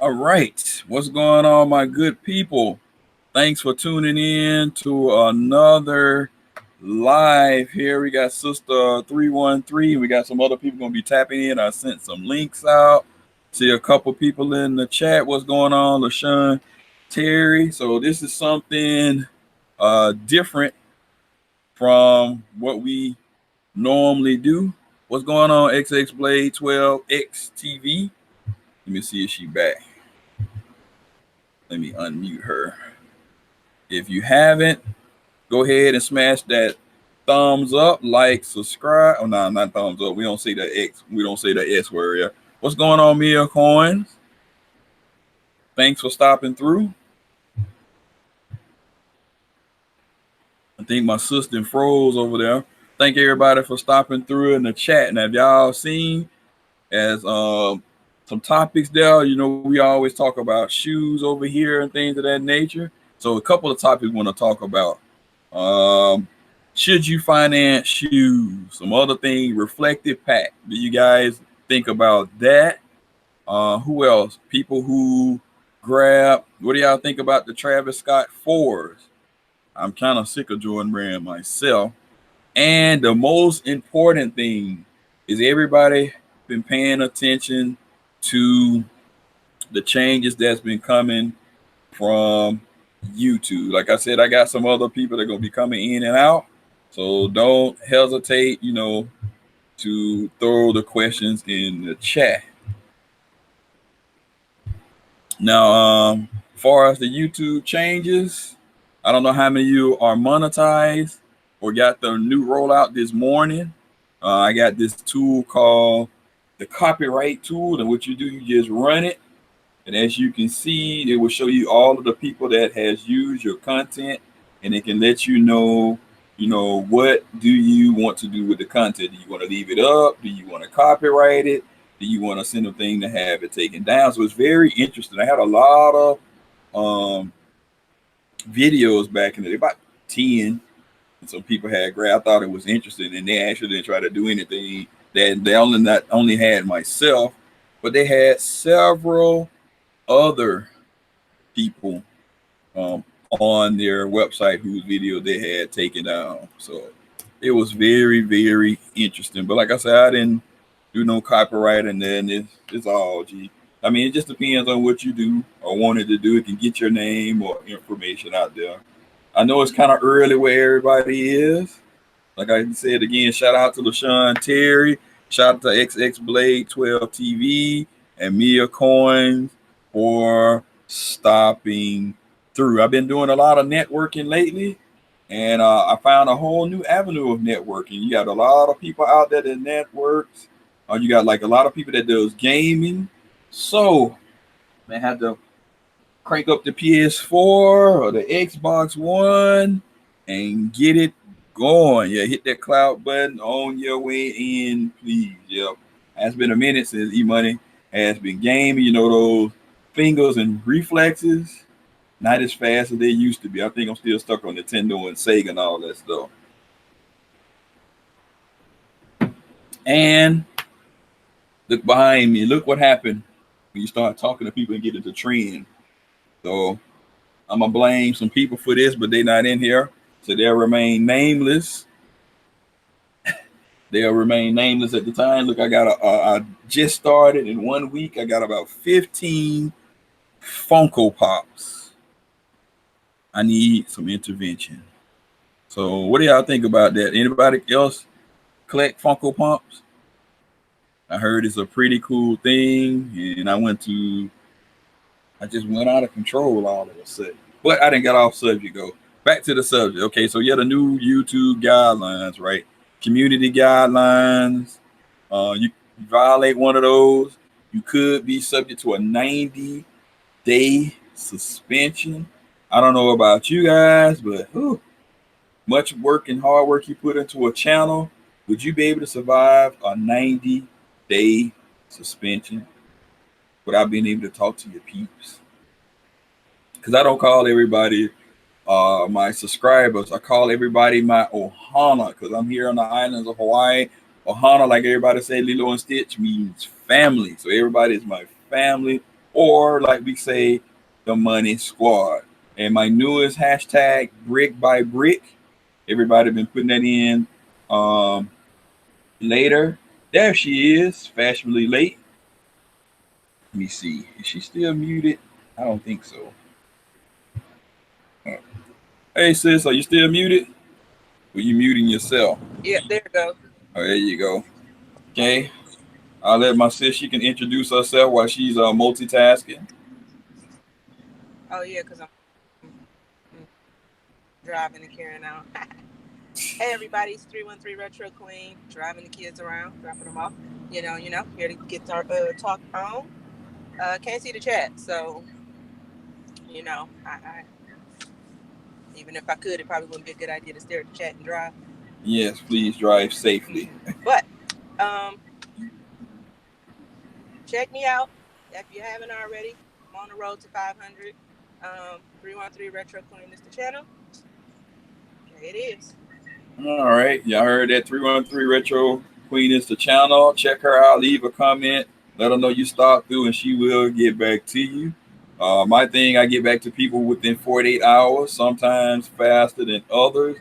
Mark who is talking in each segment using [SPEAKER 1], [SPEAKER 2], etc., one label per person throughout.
[SPEAKER 1] All right, what's going on, my good people? Thanks for tuning in to another live here. We got Sister 313. We got some other people going to be tapping in. I sent some links out. See a couple people in the chat. What's going on, LaShawn, Terry? So this is something different from what we normally do. What's going on, XX Blade 12X TV? Let me see if she back. Let me unmute her. If you haven't, go ahead and smash that thumbs up, like, subscribe. Oh, no, not thumbs up. We don't say the X. We don't say the S word. Yeah. What's going on, Mia Coins? Thanks for stopping through. I think my sister froze over there. Thank everybody for stopping through in the chat. Now, if y'all seen as some topics there, you know, we always talk about shoes over here and things of that nature. So a couple of topics we want to talk about. Should you finance shoes? Some other things, reflective pack. Do you guys think about that? Who else? People who grab, what do y'all think about the Travis Scott 4s? I'm kind of sick of Jordan Brand myself. And the most important thing is everybody been paying attention to the changes that's been coming from YouTube. Like I said, I got some other people that are going to be coming in and out. So don't hesitate, you know, to throw the questions in the chat. Now, as far as the YouTube changes, I don't know how many of you are monetized or got the new rollout this morning. I got this tool called the copyright tool, and what you do, you just run it. And as you can see, it will show you all of the people that has used your content, and it can let you know, what do you want to do with the content? Do you want to leave it up? Do you want to copyright it? Do you want to send a thing to have it taken down? So it's very interesting. I had a lot of videos back in the day, about 10, and some people had grabbed. I thought it was interesting, and they actually didn't try to do anything. They only had myself, but they had several other people on their website whose video they had taken down. So it was very, very interesting. But like I said, I didn't do no copyright, and then it's all G. I mean, it just depends on what you do or wanted to do. It can get your name or information out there. I know it's kind of early where everybody is. Like I said again, shout out to LaShawn Terry, shout out to XX Blade 12 TV and Mia Coins for stopping through. I've been doing a lot of networking lately, and I found a whole new avenue of networking. You got a lot of people out there that networks. You got like a lot of people that does gaming. So they had to crank up the PS4 or the Xbox One and get it going. Yeah, hit that cloud button on your way in, please. Yep. It's been a minute since E-Money has been gaming. You know, those fingers and reflexes, not as fast as they used to be. I think I'm still stuck on Nintendo and Sega and all that stuff. And look behind me. Look what happened when you start talking to people and get into trend. So I'm going to blame some people for this, but they're not in here. So they'll remain nameless. They'll remain nameless at the time. Look, I just started in 1 week. I got about 15 Funko Pops. I need some intervention. So what do y'all think about that? Anybody else collect Funko Pops? I heard it's a pretty cool thing, and I just went out of control all of a sudden. But I didn't get off subject, though. Back to the subject. Okay, so you have the new YouTube guidelines, right? Community guidelines. You violate one of those, you could be subject to a 90-day suspension. I don't know about you guys, but much work and hard work you put into a channel, would you be able to survive a 90-day suspension without being able to talk to your peeps? Because I don't call everybody my subscribers. I call everybody my Ohana, because I'm here on the islands of Hawaii. Ohana, like everybody say, Lilo and Stitch, means family. So everybody is my family. or like we say, the Money Squad. And my newest hashtag, brick by brick. Everybody been putting that in um, later. There she is, fashionably late. Let me see. Is she still muted? I don't think so. Hey sis, are you still muted? Or you muting yourself?
[SPEAKER 2] Yeah, there you go.
[SPEAKER 1] Oh, there you go. Okay. I'll let my sis, she can introduce herself while she's multitasking.
[SPEAKER 2] Oh yeah, because I'm driving the Karen now. Hey everybody, it's 313 Retro Queen, driving the kids around, dropping them off. Here to get our talk on. Can't see the chat, so I even if I could, it probably wouldn't be a good idea to stare at the chat and drive.
[SPEAKER 1] Yes, please drive safely.
[SPEAKER 2] But um, check me out if you haven't already. I'm on the road to 500. 313 Retro Queen is the channel. Okay, it is.
[SPEAKER 1] All right. Y'all heard that 313 Retro Queen is the channel. Check her out. Leave a comment. Let her know you stopped through and she will get back to you. My thing, I get back to people within 48 hours, sometimes faster than others.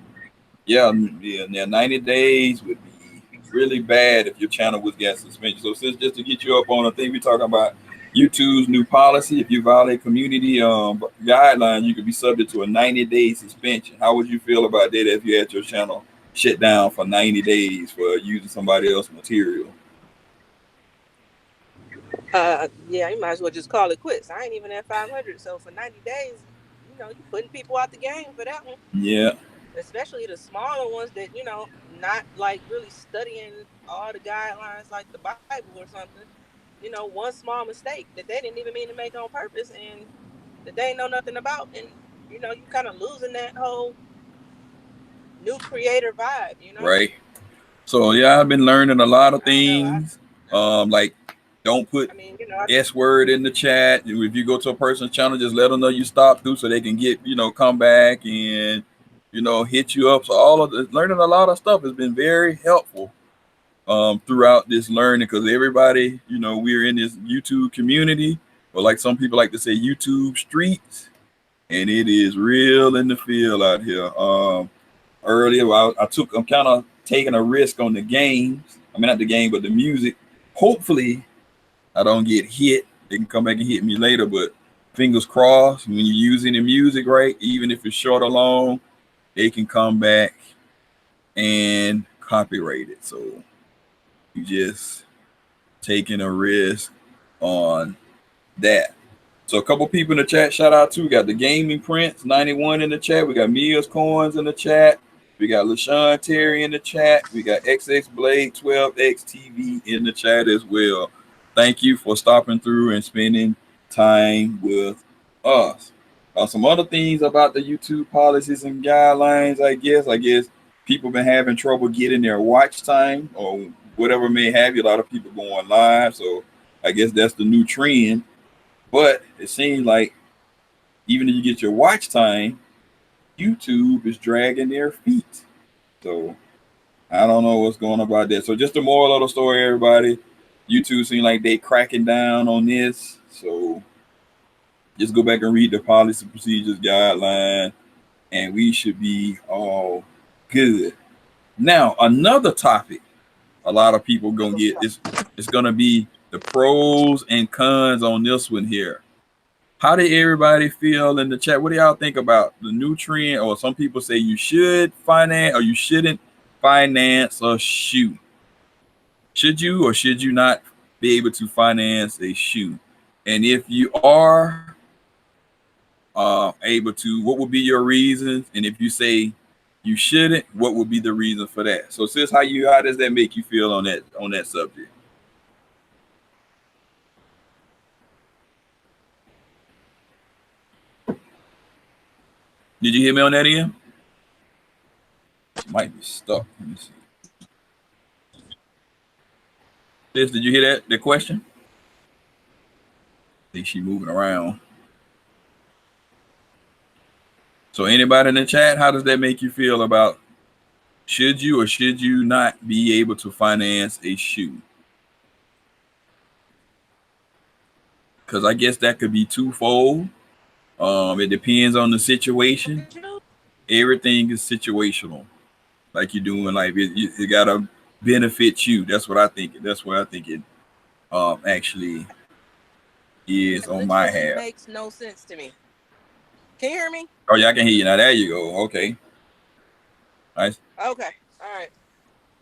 [SPEAKER 1] Yeah, 90 days would be really bad if your channel was getting suspended. So, since just to get you up on a thing, we're talking about YouTube's new policy. If you violate community guidelines, you could be subject to a 90-day suspension. How would you feel about that if you had your channel shut down for 90 days for using somebody else's material?
[SPEAKER 2] Yeah, you might as well just call it quits. I ain't even at 500, so for 90 days, you putting people out the game for that one.
[SPEAKER 1] Yeah,
[SPEAKER 2] Especially the smaller ones that not like really studying all the guidelines like the Bible or something. One small mistake that they didn't even mean to make on purpose and that they ain't know nothing about, and you kind of losing that whole new creator vibe.
[SPEAKER 1] right. So yeah, I've been learning a lot of
[SPEAKER 2] I don't know.
[SPEAKER 1] things. Like don't put
[SPEAKER 2] I mean,
[SPEAKER 1] S word in the chat. If you go to a person's channel, just let them know you stopped through so they can get, come back and, hit you up. So all of the learning a lot of stuff has been very helpful throughout this learning because everybody, we're in this YouTube community, or like some people like to say, YouTube streets, and it is real in the field out here. Earlier, I'm kind of taking a risk on the games. I mean, not the game, but the music. Hopefully, I don't get hit. They can come back and hit me later, but fingers crossed. When you're using the music right, even if it's short or long, they can come back and copyright it. So you just taking a risk on that. So a couple people in the chat, shout out to. We got the Gaming Prince 91 in the chat. We got Mia's Coins in the chat. We got LaShawn Terry in the chat. We got XX Blade 12X TV in the chat as well. Thank you for stopping through and spending time with us. Some other things about the YouTube policies and guidelines, I guess. People been having trouble getting their watch time or whatever may have you. A lot of people going live. So I guess that's the new trend. But it seems like even if you get your watch time, YouTube is dragging their feet. So I don't know what's going on about that. So just the moral of the story, everybody. YouTube seems like they cracking down on this. So just go back and read the policy procedures guideline, and we should be all good. Now another topic a lot of people gonna get is it's gonna be the pros and cons on this one here. How did everybody feel in the chat? What do y'all think about the new trend? Or some people say you should finance or you shouldn't finance a shoe. Should you or should you not be able to finance a shoe? And if you are able to, what would be your reasons? And if you say you shouldn't, what would be the reason for that? So, sis, how does that make you feel on that subject? Did you hear me on that, Ian? She might be stuck. Let me see. Sis, did you hear that? The question? I think she moving around. So anybody in the chat, how does that make you feel about should you or should you not be able to finance a shoe? because I guess that could be twofold. It depends on the situation. Everything is situational. Like you're doing, like it gotta benefit you. That's what I think. That's what I think it actually is
[SPEAKER 2] That
[SPEAKER 1] on my
[SPEAKER 2] literally
[SPEAKER 1] half.
[SPEAKER 2] makes no sense to me. Can you hear me?
[SPEAKER 1] Oh yeah, I can hear you now. There you go. Okay, nice.
[SPEAKER 2] Okay. All right.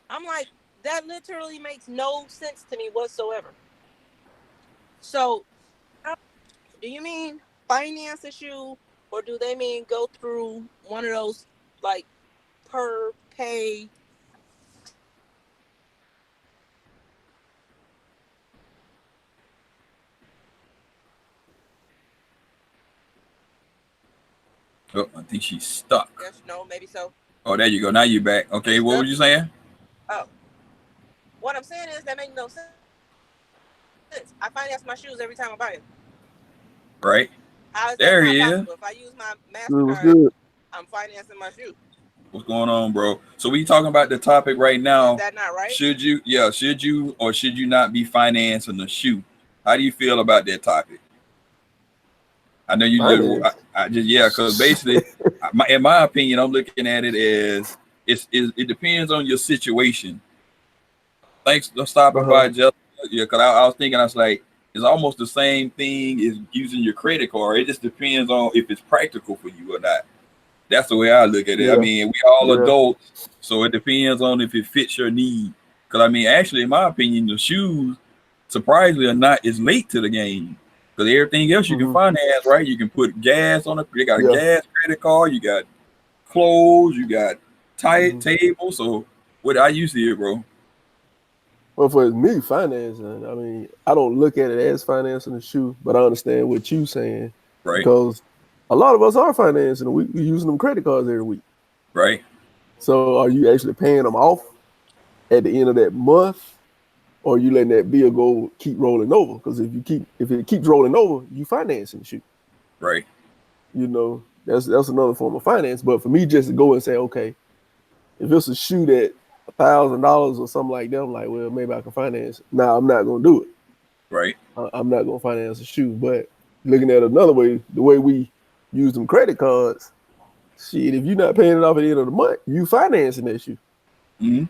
[SPEAKER 2] I'm like, that literally makes no sense to me whatsoever. So, do you mean finance a shoe, or do they mean go through one of those like per pay
[SPEAKER 1] Oh, I think she's stuck.
[SPEAKER 2] yes, no, maybe so.
[SPEAKER 1] Oh, there you go. Now you're back.
[SPEAKER 2] You
[SPEAKER 1] Okay, what were
[SPEAKER 2] stuck?
[SPEAKER 1] you saying?
[SPEAKER 2] Oh, what I'm saying is that makes no sense. I finance my shoes every time I buy them.
[SPEAKER 1] Right
[SPEAKER 2] How is that not
[SPEAKER 1] there he
[SPEAKER 2] possible? If
[SPEAKER 1] is.
[SPEAKER 2] I use my
[SPEAKER 3] Good, what's
[SPEAKER 2] MasterCard,
[SPEAKER 3] good?
[SPEAKER 2] I'm financing my shoe.
[SPEAKER 1] What's going on, bro? So we talking about the topic right
[SPEAKER 2] Is
[SPEAKER 1] now.
[SPEAKER 2] that not right?
[SPEAKER 1] Should you, yeah, should you or should you not be financing a shoe? How do you feel about that topic? I know you just,
[SPEAKER 3] Finance.
[SPEAKER 1] I just, yeah, because basically, in my opinion, I'm looking at it as it depends on your situation. Thanks for stopping
[SPEAKER 3] Uh-huh.
[SPEAKER 1] by, Jeff. Yeah, because I was thinking, I was like, it's almost the same thing as using your credit card. It just depends on if it's practical for you or not. That's the way I look at it. I
[SPEAKER 3] Yeah,
[SPEAKER 1] mean, we all
[SPEAKER 3] yeah.
[SPEAKER 1] adults, so it depends on if it fits your need. Because I mean, actually, in my opinion, the shoes, surprisingly or not, is late to the game. Because everything else you can
[SPEAKER 3] Mm-hmm.
[SPEAKER 1] finance, right? You can put gas on it. You got a
[SPEAKER 3] Yeah.
[SPEAKER 1] gas credit card. You got clothes. You got tight
[SPEAKER 3] Mm-hmm.
[SPEAKER 1] table. So what I use here, bro.
[SPEAKER 3] Well, for me, financing, I mean, I don't look at it as financing a shoe, but I understand what you saying
[SPEAKER 1] Right,
[SPEAKER 3] because a lot of us are financing. We using them credit cards every week.
[SPEAKER 1] right,
[SPEAKER 3] So are you actually paying them off at the end of that month, or are you letting that bill go keep rolling over? Because if it keeps rolling over, you financing the shoe.
[SPEAKER 1] right.
[SPEAKER 3] That's another form of finance. But for me, just to go and say, okay, if it's a shoe that $1,000 or something like that, I'm like, well, maybe I can finance. Now I'm not gonna do it.
[SPEAKER 1] Right.
[SPEAKER 3] I'm not gonna finance a shoe. But looking at it another way, the way we use them credit cards, shit, if you're not paying it off at the end of the month, you financing that shoe.
[SPEAKER 1] Mm-hmm.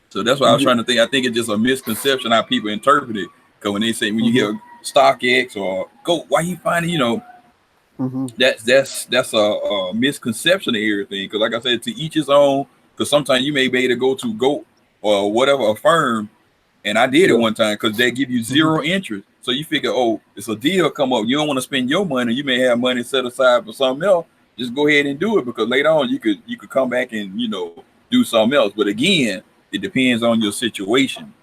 [SPEAKER 1] So that's what I
[SPEAKER 3] You
[SPEAKER 1] was
[SPEAKER 3] just
[SPEAKER 1] trying to think. I think it's just a misconception how people interpret it. Because when they say when you
[SPEAKER 3] mm-hmm,
[SPEAKER 1] hear StockX or Go, why you finding,
[SPEAKER 3] mm-hmm,
[SPEAKER 1] that's a misconception of everything. Because like I said, to each his own. Because sometimes you may be able to go to Go or whatever a firm, and I did it
[SPEAKER 3] yeah,
[SPEAKER 1] one time because they give you
[SPEAKER 3] mm-hmm,
[SPEAKER 1] zero interest. So you figure, oh, it's a deal come up. You don't want to spend your money. You may have money set aside for something else. Just go ahead and do it because later on you could come back and do something else. But again, it depends on your situation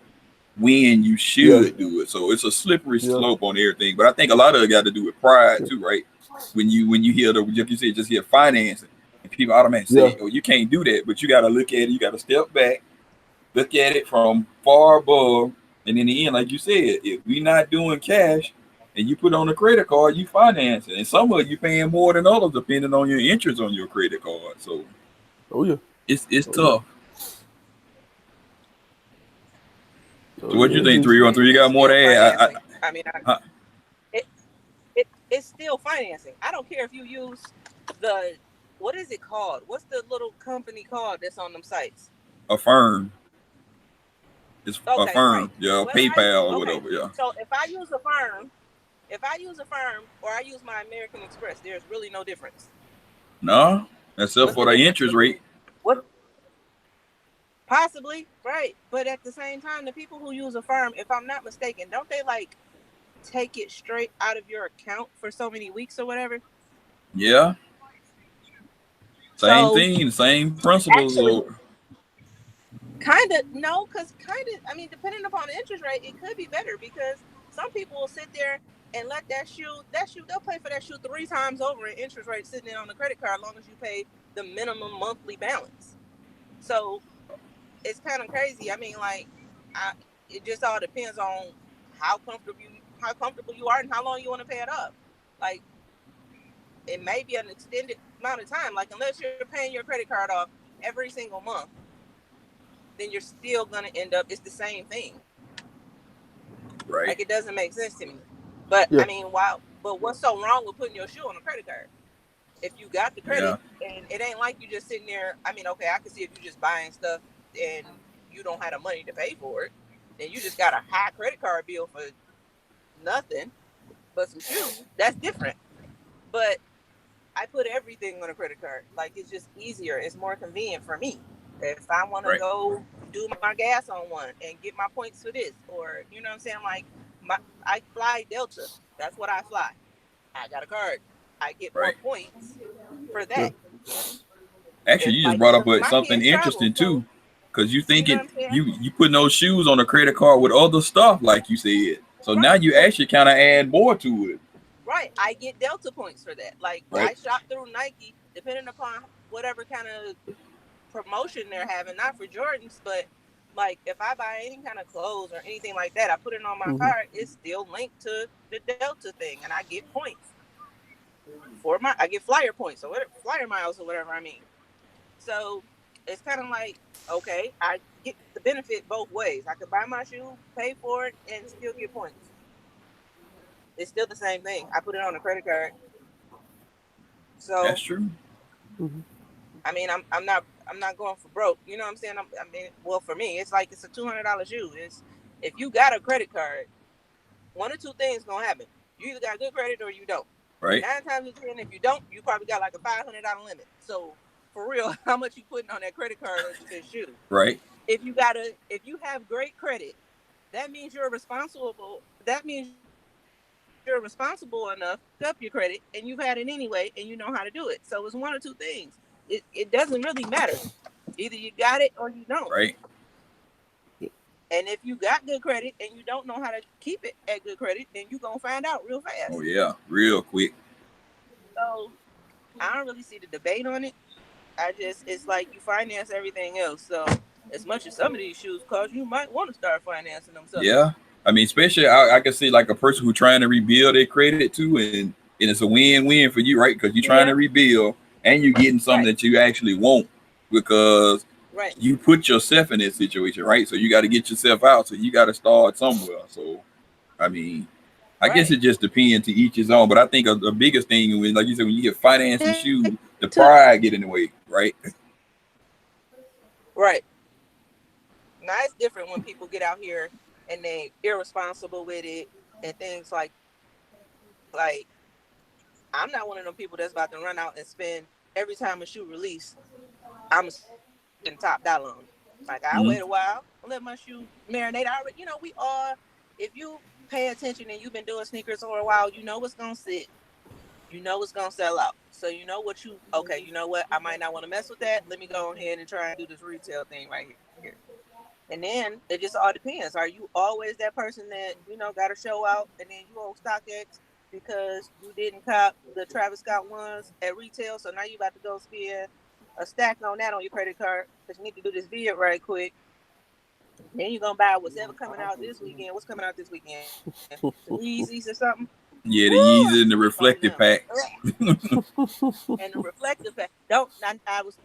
[SPEAKER 1] when you
[SPEAKER 3] yeah,
[SPEAKER 1] should do it. So it's a slippery
[SPEAKER 3] yeah,
[SPEAKER 1] slope on everything. But I think a lot of it got to do with pride
[SPEAKER 3] yeah,
[SPEAKER 1] too, right? When you hear like you said, just hear financing, and people automatically
[SPEAKER 3] yeah.
[SPEAKER 1] say, "Oh, you can't do that." But you got to look at it. You got to step back, look at it from far above, and in the end, like you said, if we not doing cash and you put on a credit card, you finance it, and some of you paying more than others depending on your interest on your credit card. So
[SPEAKER 3] Oh yeah,
[SPEAKER 1] it's
[SPEAKER 3] oh yeah,
[SPEAKER 1] tough.
[SPEAKER 3] oh
[SPEAKER 1] So what
[SPEAKER 3] yeah.
[SPEAKER 1] you
[SPEAKER 3] It's
[SPEAKER 1] think?
[SPEAKER 3] just
[SPEAKER 1] 313? You
[SPEAKER 2] It's
[SPEAKER 1] got more
[SPEAKER 2] still
[SPEAKER 1] to add?
[SPEAKER 2] financing. I mean,
[SPEAKER 1] I,
[SPEAKER 2] it, it's still financing. I don't care if you use the, what is it called? What's the little company called that's on them sites?
[SPEAKER 1] affirm. It's
[SPEAKER 2] Okay, right.
[SPEAKER 1] affirm. Yeah,
[SPEAKER 2] Whether I
[SPEAKER 1] PayPal or
[SPEAKER 2] okay,
[SPEAKER 1] whatever. Yeah.
[SPEAKER 2] so if I use a firm or I use my American Express, there's really no difference.
[SPEAKER 1] No, except
[SPEAKER 2] What's
[SPEAKER 1] for
[SPEAKER 2] the
[SPEAKER 1] the
[SPEAKER 2] difference?
[SPEAKER 1] interest rate.
[SPEAKER 2] What possibly right? But at the same time, the people who use a firm, if I'm not mistaken, don't they like take it straight out of your account for so many weeks or whatever?
[SPEAKER 1] Yeah, same
[SPEAKER 2] So
[SPEAKER 1] thing, same principles.
[SPEAKER 2] actually,
[SPEAKER 1] Or
[SPEAKER 2] kind of no, because kind of I mean, depending upon the interest rate, it could be better because some people will sit there and let that shoe they'll pay for that shoe three times over in interest rate sitting there on the credit card as long as you pay the minimum monthly balance. So it's kind of crazy. I mean, like, it just all depends on how comfortable you are and how long you want to pay it up. Like, it may be an extended amount of time. Like, unless you're paying your credit card off every single month, then you're still gonna end up. It's the same thing.
[SPEAKER 1] Right.
[SPEAKER 2] Like, it doesn't make sense to me. But
[SPEAKER 3] Yeah.
[SPEAKER 2] I mean, wow. But what's so wrong with putting your shoe on a credit card? If you got the
[SPEAKER 1] Yeah.
[SPEAKER 2] credit, and it ain't like you just sitting there. I mean, okay, I can see if you just buying stuff and you don't have the money to pay for it, then you just got a high credit card bill for nothing but some shoes. That's different. But I put everything on a credit card. Like, it's just easier. It's more convenient for me. If I want to
[SPEAKER 1] Right.
[SPEAKER 2] go do my gas on one and get my points for this, or you know what I'm saying, like I fly Delta. That's what I fly. I got a card. I get more
[SPEAKER 1] Right.
[SPEAKER 2] points for
[SPEAKER 3] Yeah.
[SPEAKER 2] that.
[SPEAKER 1] Actually,
[SPEAKER 2] If,
[SPEAKER 1] you just
[SPEAKER 2] like,
[SPEAKER 1] brought up
[SPEAKER 2] because my
[SPEAKER 1] something
[SPEAKER 2] kids travel,
[SPEAKER 1] interesting
[SPEAKER 2] so
[SPEAKER 1] too, because you
[SPEAKER 2] you know
[SPEAKER 1] thinking
[SPEAKER 2] what I'm saying.
[SPEAKER 1] you putting those shoes on a credit card with other stuff, like you said. So now
[SPEAKER 2] Right.
[SPEAKER 1] you
[SPEAKER 2] So
[SPEAKER 1] actually kind of add more to it.
[SPEAKER 2] right, I get Delta points for that. Like,
[SPEAKER 1] Right.
[SPEAKER 2] I shop through Nike, depending upon whatever kind of promotion they're having, not for Jordans, but like if I buy any kind of clothes or anything like that, I put it on my
[SPEAKER 3] Mm-hmm.
[SPEAKER 2] card, it's still linked to the Delta thing, and I get points for I get flyer points or whatever, flyer miles or whatever. I mean, so it's kind of like, okay, I get the benefit both ways. I could buy my shoe, pay for it, and still get points. It's still the same thing. I put it on a credit card,
[SPEAKER 1] That's
[SPEAKER 2] so
[SPEAKER 1] true.
[SPEAKER 3] Mm-hmm.
[SPEAKER 2] I mean, I'm not going for broke. You know what I'm saying? I mean, well, for me, it's like it's a $200 shoe. It's if you got a credit card, one or two things gonna happen. You either got good credit or you don't. And
[SPEAKER 1] Right.
[SPEAKER 2] 9 times out of 10, if you don't, you probably got like a $500 limit. So for real, how much you putting on that credit card or this shoe?
[SPEAKER 1] Right.
[SPEAKER 2] If you have great credit, that means you're responsible. That means you're responsible enough to up your credit, and you've had it anyway, and you know how to do it. So it's one or two things. It doesn't really matter. Either you got it or you don't.
[SPEAKER 1] Right.
[SPEAKER 2] And if you got good credit and you don't know how to keep it at good credit, then you gonna find out real fast.
[SPEAKER 1] Oh yeah. Real quick.
[SPEAKER 2] So I don't really see the debate on it. It's like you finance everything else. So as much as some of these shoes cost, you might want to start financing them
[SPEAKER 1] Yeah.
[SPEAKER 2] suckers.
[SPEAKER 1] I mean, especially I can see like a person who trying to rebuild their credit too, and it's a win-win for you, right? Because you're trying to
[SPEAKER 2] Yeah.
[SPEAKER 1] rebuild and you're getting something
[SPEAKER 2] Right.
[SPEAKER 1] that you actually want because
[SPEAKER 2] Right.
[SPEAKER 1] you put yourself in this situation, right? So you got to get yourself out. So you got to start somewhere. So I mean, I guess
[SPEAKER 2] Right.
[SPEAKER 1] it just depends to each his own. But I think the biggest thing when, like you said, when you get financing shoes, the
[SPEAKER 2] To
[SPEAKER 1] pride get in the way, right?
[SPEAKER 2] right. Now it's different when people get out here and they irresponsible with it and things like that. Like, I'm not one of them people that's about to run out and spend every time a shoe release. I'm spending top dollar on it. Like, I wait a while,
[SPEAKER 1] Mm-hmm.
[SPEAKER 2] let my shoe marinate. I already, we all. If you pay attention and you've been doing sneakers for a while, you know what's gonna sit. You know what's gonna sell out. So you know what you. Okay, you know what? I might not want to mess with that. Let me go ahead and try and do this retail thing right here. And then it just all depends. Are you always that person that, got to show out and then you owe StockX because you didn't cop the Travis Scott ones at retail? So now you about to go spend a stack on that on your credit card because you need to do this vid right quick. Then you're going to buy whatever coming out this weekend. What's coming out this weekend? The Yeezys or something? Woo!
[SPEAKER 1] Yeah, the
[SPEAKER 2] I need to
[SPEAKER 1] Yeezy
[SPEAKER 2] get
[SPEAKER 1] and the
[SPEAKER 2] on them.
[SPEAKER 1] reflective packs.
[SPEAKER 2] And the reflective pack. Don't I was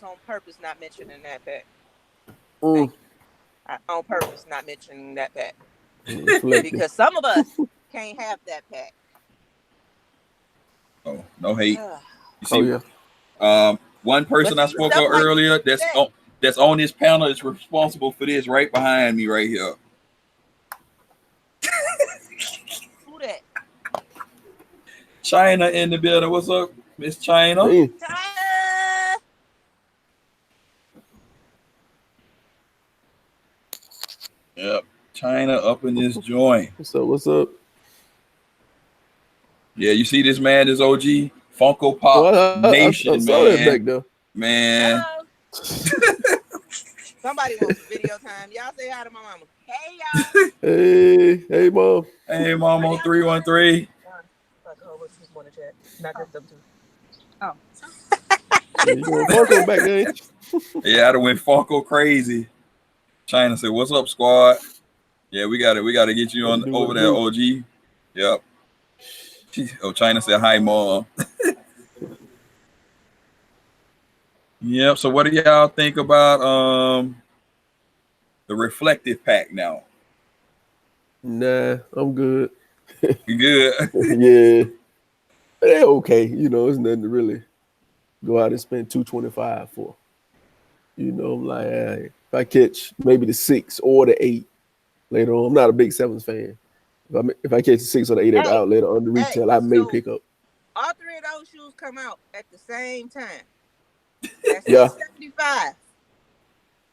[SPEAKER 2] on purpose not mentioning that pack.
[SPEAKER 3] Mm.
[SPEAKER 2] Thank you. On purpose not mentioning that pack.
[SPEAKER 3] Reflective.
[SPEAKER 2] Because some of us can't have that pack.
[SPEAKER 1] Oh, no hate. You
[SPEAKER 3] Oh
[SPEAKER 1] see,
[SPEAKER 3] yeah.
[SPEAKER 1] one
[SPEAKER 2] But
[SPEAKER 1] person I
[SPEAKER 2] see,
[SPEAKER 1] spoke
[SPEAKER 2] stuff
[SPEAKER 1] of
[SPEAKER 2] like
[SPEAKER 1] earlier
[SPEAKER 2] that.
[SPEAKER 1] that's on this panel is responsible for this right behind me right here.
[SPEAKER 2] Who that?
[SPEAKER 1] China in the building. What's up, Miss China?
[SPEAKER 3] Damn.
[SPEAKER 2] China.
[SPEAKER 1] Yep. China up in this joint.
[SPEAKER 3] What's up? What's up?
[SPEAKER 1] Yeah, you see this man, this OG Funko
[SPEAKER 3] Oh,
[SPEAKER 1] Pop
[SPEAKER 3] I
[SPEAKER 1] Nation,
[SPEAKER 3] saw that
[SPEAKER 1] man.
[SPEAKER 3] back there.
[SPEAKER 1] Man.
[SPEAKER 2] Hello. Somebody wants some video time. Y'all say hi to my mama. Hey, y'all.
[SPEAKER 3] Hey, mom.
[SPEAKER 1] Hey,
[SPEAKER 2] How
[SPEAKER 1] Mama
[SPEAKER 2] y'all doing?
[SPEAKER 1] 313.
[SPEAKER 2] Like a whole bunch of people in the chat. Not just them two. Oh.
[SPEAKER 3] Yeah, you going Funko back there? Ain't you?
[SPEAKER 1] Yeah, I done went Funko crazy. China said, "What's up, squad?" Yeah, we got to get you
[SPEAKER 3] What it
[SPEAKER 1] on
[SPEAKER 3] do? What
[SPEAKER 1] over
[SPEAKER 3] it
[SPEAKER 1] there,
[SPEAKER 3] do?
[SPEAKER 1] OG. Yep. Oh, China said, "Hi, mom." Yep. So, what do y'all think about the reflective pack now?
[SPEAKER 3] Nah, I'm good.
[SPEAKER 1] You good?
[SPEAKER 3] Yeah, they're okay. It's nothing to really go out and spend 225 for. I'm like, if I catch maybe the 6 or the 8 later on, I'm not a big sevens fan. If I catch the 6 or the 8 at the
[SPEAKER 2] Hey,
[SPEAKER 3] outlet or under
[SPEAKER 2] hey,
[SPEAKER 3] retail, I may
[SPEAKER 2] so
[SPEAKER 3] pick up.
[SPEAKER 2] all three of those shoes come out at the same time. That's
[SPEAKER 3] Yeah,
[SPEAKER 2] 675.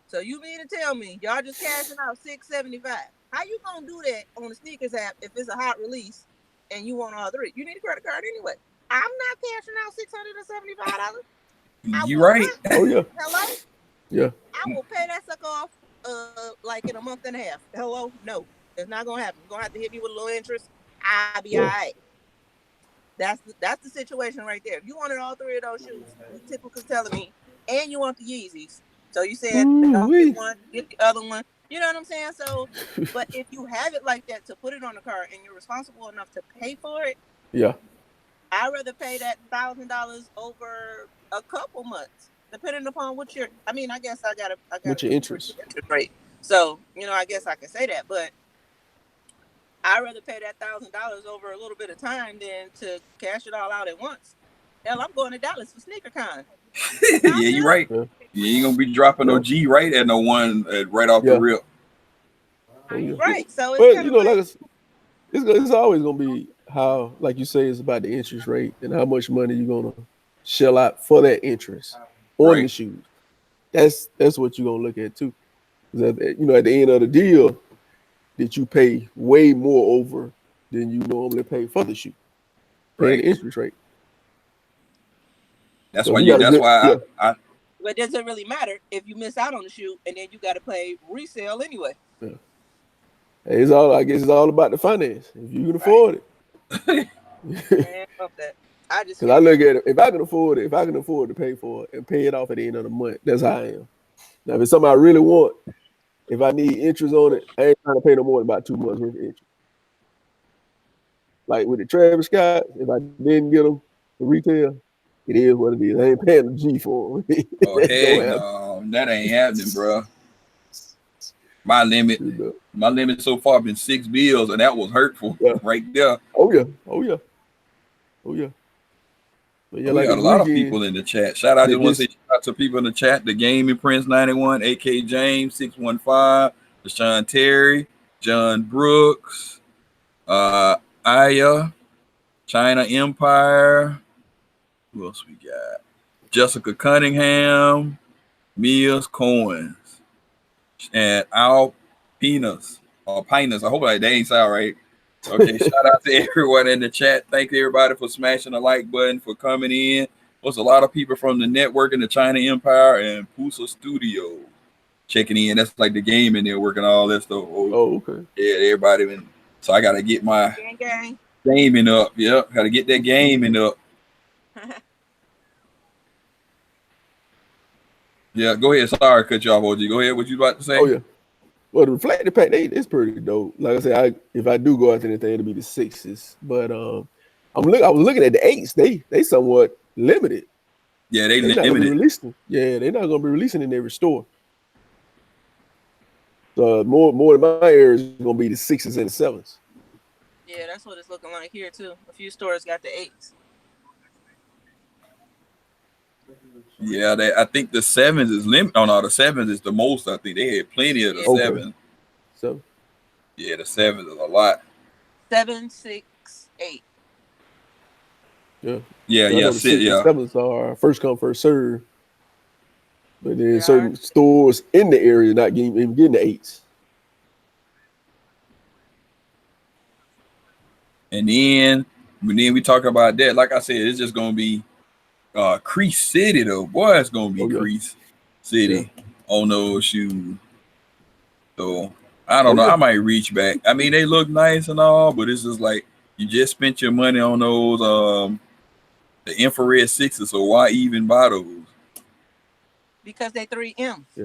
[SPEAKER 2] So you mean to tell me y'all just cashing out 675? How you gonna do that on the sneakers app if it's a hot release and you want all three? You need a credit card anyway. I'm not cashing out $675. I
[SPEAKER 1] You
[SPEAKER 2] will
[SPEAKER 1] right.
[SPEAKER 2] not.
[SPEAKER 3] oh yeah,
[SPEAKER 2] Hello?
[SPEAKER 3] yeah,
[SPEAKER 2] I will pay that sucker off like in a month and a half. Hello? No. It's not gonna happen. You're gonna have to hit me with a little interest. I'll be all
[SPEAKER 3] yeah.
[SPEAKER 2] right. That's the situation right there. If you wanted all three of those shoes, you typically telling me, and you want the Yeezys. So you said don't get
[SPEAKER 3] Ooh-wee.
[SPEAKER 2] one, get the other one. You know what I'm saying? So, but if you have it like that to put it on the card and you're responsible enough to pay for it,
[SPEAKER 3] Yeah,
[SPEAKER 2] I'd rather pay that $1,000 over a couple months, depending upon what your. I mean, I got a
[SPEAKER 3] with your
[SPEAKER 2] 2%
[SPEAKER 3] interest.
[SPEAKER 2] interest rate. So I guess I can say that, but I'd rather pay that $1,000 over a little bit of time than to cash it all out at once. Hell, I'm going to Dallas for SneakerCon.
[SPEAKER 1] Yeah,
[SPEAKER 2] Sound
[SPEAKER 1] you
[SPEAKER 2] good?
[SPEAKER 1] right.
[SPEAKER 3] Yeah,
[SPEAKER 1] You ain't gonna be dropping no
[SPEAKER 3] yeah,
[SPEAKER 1] G right at no one right off the
[SPEAKER 3] yeah.
[SPEAKER 1] rip.
[SPEAKER 3] Oh yeah.
[SPEAKER 2] Right. So it's
[SPEAKER 3] But
[SPEAKER 2] kind of
[SPEAKER 3] like
[SPEAKER 2] like,
[SPEAKER 3] it's always gonna be how, like you say, it's about the interest rate and how much money you're gonna shell out for that interest on the
[SPEAKER 1] Right,
[SPEAKER 3] shoes. That's what you're gonna look at too. 'Cause at the end of the deal, that you pay way more over than you normally pay for the shoe, paying
[SPEAKER 1] right.
[SPEAKER 3] the interest rate.
[SPEAKER 1] That's
[SPEAKER 3] So
[SPEAKER 1] why
[SPEAKER 3] if you
[SPEAKER 1] you.
[SPEAKER 3] got a
[SPEAKER 1] That's
[SPEAKER 3] good,
[SPEAKER 1] why
[SPEAKER 3] yeah,
[SPEAKER 1] I
[SPEAKER 2] but it doesn't really matter if you miss out on the shoe and then you got to pay resale anyway.
[SPEAKER 3] yeah. Hey, I guess it's all about the finance. If you can afford it.
[SPEAKER 2] Man, fuck that. I just
[SPEAKER 3] Because I
[SPEAKER 2] figure,
[SPEAKER 3] look at it, if I can afford to pay for it and pay it off at the end of the month, that's how I am. Now, if it's something I really want, if I need interest on it, I ain't trying to pay no more than about 2 months worth of interest. Like with the Travis Scott, if I didn't get them for retail, it is what it is. I ain't paying a G for them.
[SPEAKER 1] oh
[SPEAKER 3] That don't
[SPEAKER 1] heck
[SPEAKER 3] happen.
[SPEAKER 1] no, that ain't happening, bro. My limit,
[SPEAKER 3] You know?
[SPEAKER 1] my limit so far been 6 bills, and that was hurtful
[SPEAKER 3] Yeah.
[SPEAKER 1] right there.
[SPEAKER 3] Oh yeah. Oh yeah. Oh yeah. But yeah,
[SPEAKER 1] We
[SPEAKER 3] like
[SPEAKER 1] got
[SPEAKER 3] this
[SPEAKER 1] a lot of
[SPEAKER 3] weekend,
[SPEAKER 1] people in the chat. I
[SPEAKER 3] that
[SPEAKER 1] just want to
[SPEAKER 3] this
[SPEAKER 1] say shout out to people in the chat. The Gaming Prince 91, AK James 615, Deshaun Terry, John Brooks, uh, Aya, China Empire. Who else we got? Jessica Cunningham, Mills Coins, and Al Pinas or Pinus. I hope that ain't sound right. Okay, shout out to everyone in the chat. Thank everybody for smashing the like button, for coming in. There's a lot of people from the network in the China Empire and Pusa Studio checking in. That's like the game in there working all that stuff. Oh,
[SPEAKER 3] oh okay.
[SPEAKER 1] yeah, everybody been. So I gotta get my
[SPEAKER 2] gang, gang.
[SPEAKER 1] gaming up. Yep, gotta get that gaming up. Yeah, go ahead. Sorry, cut you off, OG. Go ahead. What you about to
[SPEAKER 3] Oh
[SPEAKER 1] say?
[SPEAKER 3] yeah. Well, the reflective pack, it's pretty dope. Like I said, if I do go out to anything, it'll be the sixes. But I was looking at the eights. They somewhat limited.
[SPEAKER 1] Yeah, they
[SPEAKER 3] They're not gonna be
[SPEAKER 1] limited.
[SPEAKER 3] releasing. Yeah, they're not gonna be releasing in every store. So more in my area is gonna be the sixes and the sevens.
[SPEAKER 2] Yeah, that's what it's looking like here too. A few stores got the eights.
[SPEAKER 1] Yeah, I think the sevens is limit. Oh no, the sevens is the most. I think they had plenty of the
[SPEAKER 2] Yeah,
[SPEAKER 3] Okay.
[SPEAKER 1] sevens.
[SPEAKER 3] So
[SPEAKER 1] Yeah, the sevens is a lot.
[SPEAKER 2] 768.
[SPEAKER 3] yeah.
[SPEAKER 1] Yeah,
[SPEAKER 3] So I
[SPEAKER 1] yeah,
[SPEAKER 3] know the
[SPEAKER 1] sit,
[SPEAKER 3] six and
[SPEAKER 1] yeah.
[SPEAKER 3] sevens are first come, first serve. But then
[SPEAKER 2] They are.
[SPEAKER 3] certain stores in the area not even getting the eights.
[SPEAKER 1] And then we talk about that. Like I said, it's just gonna be Crease City though. Boy, it's gonna be
[SPEAKER 3] Oh yeah.
[SPEAKER 1] Crease
[SPEAKER 3] Yeah.
[SPEAKER 1] City on those shoes. So I don't
[SPEAKER 3] Oh
[SPEAKER 1] know.
[SPEAKER 3] yeah.
[SPEAKER 1] I might reach back. I mean, they look nice and all, but it's just like you just spent your money on those the infrared sixes. So why even buy those?
[SPEAKER 2] Because they 3Ms.
[SPEAKER 3] Yeah.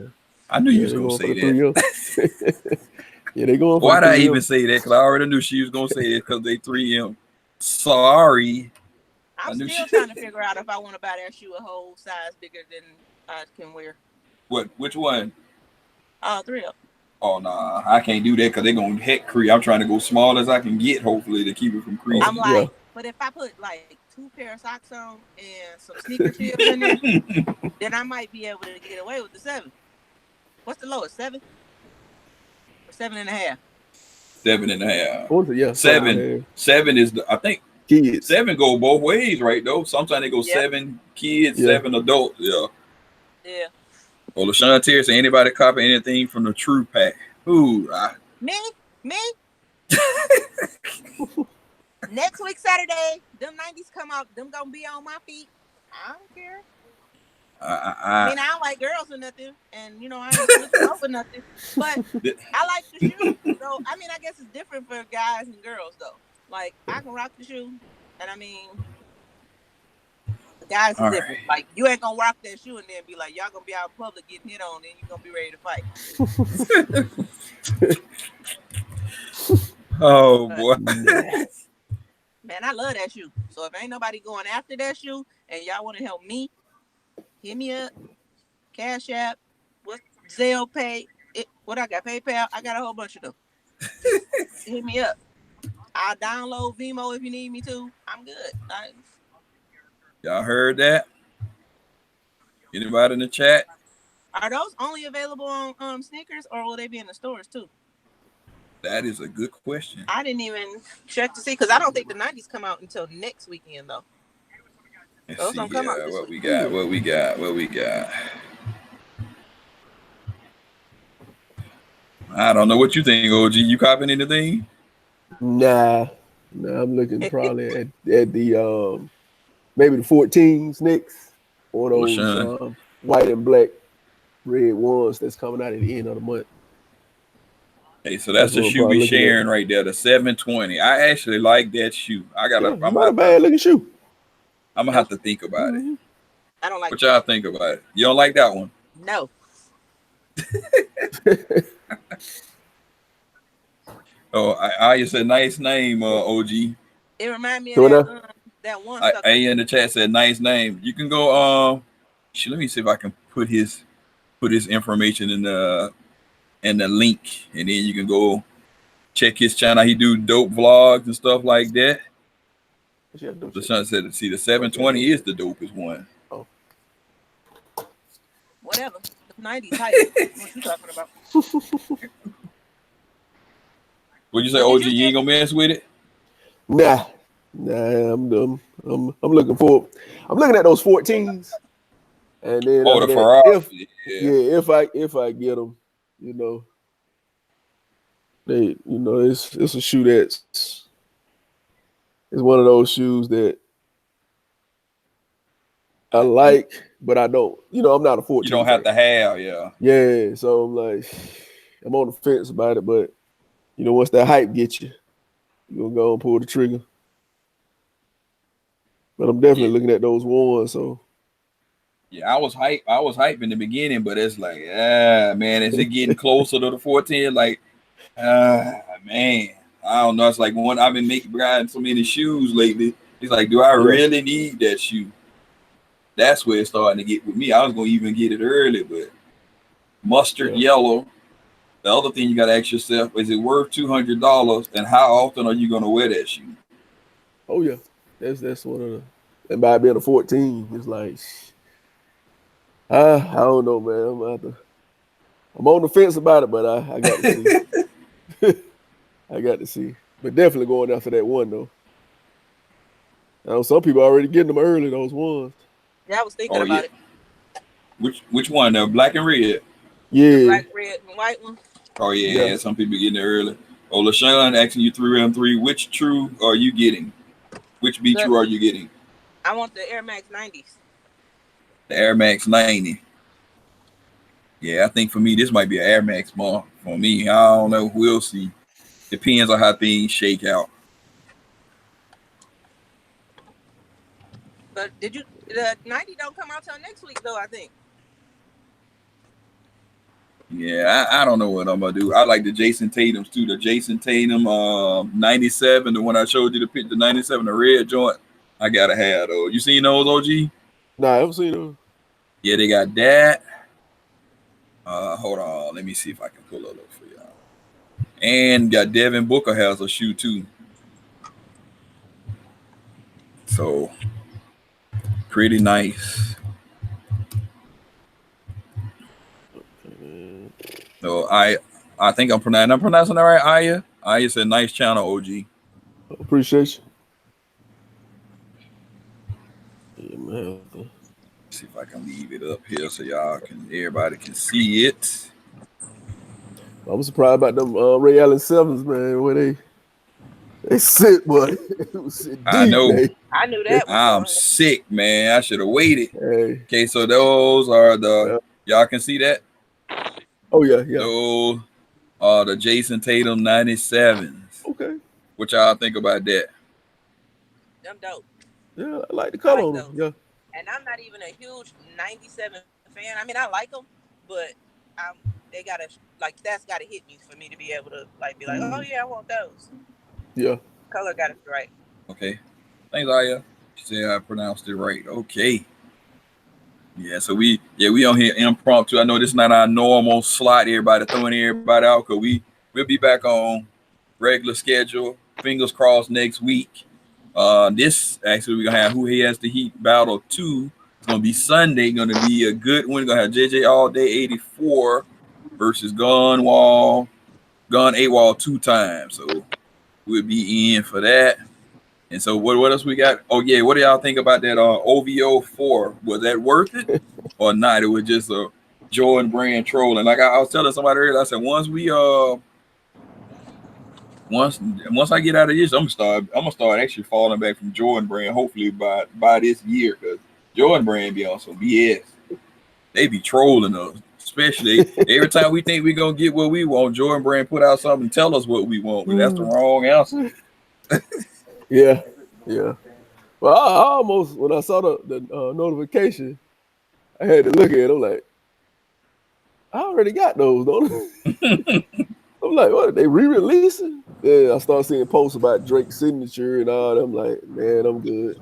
[SPEAKER 1] I knew you
[SPEAKER 3] Yeah,
[SPEAKER 1] was
[SPEAKER 3] they
[SPEAKER 1] gonna
[SPEAKER 3] going for
[SPEAKER 1] say
[SPEAKER 3] the
[SPEAKER 1] that.
[SPEAKER 3] 3M. Yeah, they going for the
[SPEAKER 1] Why did I
[SPEAKER 3] 3M.
[SPEAKER 1] even say that? Because I already knew she was gonna say it because they 3M. Sorry,
[SPEAKER 2] I'm
[SPEAKER 1] I knew she.
[SPEAKER 2] still trying to figure out if I want to buy that shoe a whole size bigger than I can wear.
[SPEAKER 1] What? Which one?
[SPEAKER 2] All three of them.
[SPEAKER 1] Oh nah, I can't do that because they're gonna heck creep. I'm trying to go small as I can get, hopefully, to keep it from
[SPEAKER 3] Oh
[SPEAKER 2] I'm
[SPEAKER 1] creasing.
[SPEAKER 3] yeah.
[SPEAKER 2] like, but if I put like 2 pair of socks on and some sneaker tips in there, then I might be able to get away with the 7. What's the lowest? 7 or 7.5?
[SPEAKER 1] 7.5.
[SPEAKER 3] I want to, yeah,
[SPEAKER 1] 7.
[SPEAKER 3] 7.5.
[SPEAKER 1] 7 is the, I think
[SPEAKER 3] Kids.
[SPEAKER 1] 7 go both ways, right? Though sometimes they go
[SPEAKER 2] Yep.
[SPEAKER 1] 7 kids,
[SPEAKER 3] Yeah.
[SPEAKER 1] 7 adults. Yeah.
[SPEAKER 2] Yeah.
[SPEAKER 1] Well, LaShawn Terry said anybody copy anything from the True Pack? Ooh,
[SPEAKER 2] Me, me. Next week Saturday, them 90s come out. Them gonna be on my feet. I don't care. I
[SPEAKER 1] I,
[SPEAKER 2] mean, I don't like girls or nothing, and I ain't switching over nothing. But I like the shoe. So I mean, I guess it's different for guys and girls though. Like I can rock the shoe, and I mean, the guys is
[SPEAKER 1] all
[SPEAKER 2] different.
[SPEAKER 1] right.
[SPEAKER 2] Like you ain't gonna rock that shoe and then be like, y'all gonna be out in public getting hit on, and you gonna be ready to fight.
[SPEAKER 1] Oh
[SPEAKER 2] But
[SPEAKER 1] boy.
[SPEAKER 3] Nah.
[SPEAKER 2] man, I love that shoe. So if ain't nobody going after that shoe, and y'all want to help me, hit me up. Cash App, what Zelle Pay, what I got, PayPal. I got a whole bunch of them. Just hit me up. I'll download Vimo if you need me to. I'm good.
[SPEAKER 1] Y'all heard that? Anybody in the chat?
[SPEAKER 2] Are those only available on sneakers, or will they be in the stores too?
[SPEAKER 1] That is a good question.
[SPEAKER 2] I didn't even check to see because I don't think the 90s come out until next weekend though.
[SPEAKER 1] Let's
[SPEAKER 2] Those
[SPEAKER 1] see
[SPEAKER 2] don't come out
[SPEAKER 1] here.
[SPEAKER 2] this
[SPEAKER 1] What
[SPEAKER 2] week.
[SPEAKER 1] we got? What we got? What we got? I don't know what you think, OG. You copying anything?
[SPEAKER 3] Nah. Nah, I'm looking probably at the maybe the 14s next, or
[SPEAKER 1] Well,
[SPEAKER 3] those
[SPEAKER 1] LaShawn.
[SPEAKER 3] white and black red ones that's coming out at the end of the month.
[SPEAKER 1] Hey, so
[SPEAKER 3] That's
[SPEAKER 1] that's the
[SPEAKER 3] what I'm
[SPEAKER 1] shoe
[SPEAKER 3] probably
[SPEAKER 1] we
[SPEAKER 3] looking at.
[SPEAKER 1] sharing right there, the 720. I actually like that shoe. I gotta.
[SPEAKER 3] Yeah, it's not a bad looking shoe.
[SPEAKER 1] I'm gonna
[SPEAKER 2] Nope,
[SPEAKER 1] have to think about it.
[SPEAKER 3] Mm-hmm.
[SPEAKER 2] I don't like
[SPEAKER 1] What
[SPEAKER 2] that
[SPEAKER 1] y'all
[SPEAKER 2] shoe.
[SPEAKER 1] think about it? You don't like that one?
[SPEAKER 2] No,
[SPEAKER 1] Oh, I said nice name, OG.
[SPEAKER 2] it reminds me of
[SPEAKER 3] So
[SPEAKER 2] that
[SPEAKER 3] now,
[SPEAKER 2] that one
[SPEAKER 1] I
[SPEAKER 2] sucker.
[SPEAKER 1] in the chat said nice name. You can go. Let me see if I can put his information in the link, and then you can go check his channel. He do dope vlogs and stuff like that.
[SPEAKER 3] she got no
[SPEAKER 1] The
[SPEAKER 3] shit.
[SPEAKER 1] son said, "See, the
[SPEAKER 3] Oh, she got no
[SPEAKER 1] 720 is
[SPEAKER 3] shit.
[SPEAKER 1] the dopest one."
[SPEAKER 3] Oh,
[SPEAKER 2] Whatever. The 90s hype. What you talking about?
[SPEAKER 1] Would you say,
[SPEAKER 2] But did
[SPEAKER 1] OG?
[SPEAKER 2] you
[SPEAKER 1] You
[SPEAKER 2] hear?
[SPEAKER 1] ain't gonna mess with it?
[SPEAKER 3] nah, nah. I'm dumb. I'm looking for. I'm looking at those 14s, and then
[SPEAKER 1] Oh,
[SPEAKER 3] after
[SPEAKER 1] the
[SPEAKER 3] that,
[SPEAKER 1] Ferrari.
[SPEAKER 3] if
[SPEAKER 1] Yeah,
[SPEAKER 3] yeah, if I get them, you know, it's a shoe that's it's one of those shoes that I like, but I don't. I'm not a
[SPEAKER 1] you
[SPEAKER 3] 14
[SPEAKER 1] don't have
[SPEAKER 3] fan.
[SPEAKER 1] to have. Yeah,
[SPEAKER 3] Yeah, so I'm like, I'm on the fence about it, but once that hype gets you, you gonna go and pull the trigger. But I'm
[SPEAKER 1] yeah,
[SPEAKER 3] definitely looking at those ones. So
[SPEAKER 1] yeah. I was hype. I was hype in the beginning, but it's like, man, is it getting closer to the 14? Like, man, I don't know. It's like one I've been making riding so many shoes lately. It's like, do I
[SPEAKER 3] yeah,
[SPEAKER 1] really need that shoe? That's where it's starting to get with me. I was gonna even get it early, but mustard
[SPEAKER 3] yeah.
[SPEAKER 1] yellow. The other thing you gotta ask yourself, is it worth $200? And how often are you gonna wear that shoe?
[SPEAKER 3] Oh yeah, that's one of the. And by being a 14, it's like, I don't know, man. I'm on the fence about it, but I got to see. I got to see. But definitely going after that one though. I know some people already getting them early. Those ones.
[SPEAKER 2] Yeah, I was thinking
[SPEAKER 1] Oh yeah.
[SPEAKER 2] about it.
[SPEAKER 1] Which one? The black and red.
[SPEAKER 2] The
[SPEAKER 3] Yeah,
[SPEAKER 2] black, red, and white one.
[SPEAKER 1] Oh
[SPEAKER 3] yeah.
[SPEAKER 1] yeah, some people getting there early. Oh, LaShawn asking you 3M3. Which true are you getting? Which B
[SPEAKER 2] The
[SPEAKER 1] true are you getting?
[SPEAKER 2] I want the Air Max 90s.
[SPEAKER 1] The Air Max 90. Yeah, I think for me this might be an Air Max month. For me, I don't know. We'll see. Depends on how things shake out.
[SPEAKER 2] But the 90 don't come out till next week though, I think.
[SPEAKER 1] Yeah, I don't know what I'm gonna do. I like the Jason Tatum's too. The Jason Tatum 97, the one I showed you the picture, the 97, the red joint. I gotta have those. You seen those, OG?
[SPEAKER 3] Nah, I haven't seen them.
[SPEAKER 1] Yeah, they got that. Hold on, let me see if I can pull it up for you. And got Devin Booker has a shoe too. So pretty nice.
[SPEAKER 3] Mm,
[SPEAKER 1] So I think I'm pronouncing that right. Aya. Aya said nice channel, OG.
[SPEAKER 3] appreciate you. Yeah, man.
[SPEAKER 1] See if I can leave it up here so everybody can see it.
[SPEAKER 3] I was surprised about them Ray Allen sevens, man. Where they sit, boy. It was sit
[SPEAKER 1] I
[SPEAKER 3] deep,
[SPEAKER 1] know.
[SPEAKER 3] man.
[SPEAKER 2] I knew that was
[SPEAKER 1] I'm
[SPEAKER 2] coming.
[SPEAKER 1] sick, man. I should have waited.
[SPEAKER 3] Hey,
[SPEAKER 1] Okay, so those are the
[SPEAKER 3] yeah.
[SPEAKER 1] y'all can see that?
[SPEAKER 3] Oh yeah, yeah.
[SPEAKER 1] Those are the Jason Tatum 97s.
[SPEAKER 3] Okay.
[SPEAKER 1] What y'all think about that?
[SPEAKER 2] Them dope.
[SPEAKER 3] Yeah, I like the
[SPEAKER 2] I
[SPEAKER 3] cut
[SPEAKER 2] like
[SPEAKER 3] on them.
[SPEAKER 2] those.
[SPEAKER 3] Yeah.
[SPEAKER 2] And I'm not even a huge 97 fan. I mean, I like them, but they gotta like that's gotta hit me for me to be able to like be like, oh
[SPEAKER 3] Mm,
[SPEAKER 2] yeah, I want those.
[SPEAKER 3] yeah.
[SPEAKER 2] Color gotta be right.
[SPEAKER 1] Okay. Thanks, Aya. She said I pronounced it right. Okay. Yeah, so we on here impromptu. I know this is not our normal slot. Everybody throwing everybody out because we'll be back on regular schedule. Fingers crossed next week. This actually we're gonna have who he has the Heat battle two. It's gonna be Sunday. Gonna be a good one. Gonna have JJ all day 84 versus Gun AWOL 2 times. So we'll be in for that. And so what else we got? Oh yeah, what do y'all think about that OVO 4? Was that worth it or not? It was just a Jordan brand trolling. Like I was telling somebody earlier, I said once I get out of this, I'm gonna start actually falling back from Jordan brand. Hopefully by this year, because Jordan brand be on some BS. They be trolling us, especially every time we think we're gonna get what we want. Jordan brand put out something and tell us what we want, but that's the wrong answer.
[SPEAKER 3] Yeah. Yeah. Well, I almost when I saw the notification, I had to look at it. I'm like, I already got those, don't I? I'm like, what? Are they re-releasing? Yeah, I started seeing posts about Drake's signature and all. I'm like, man, I'm good.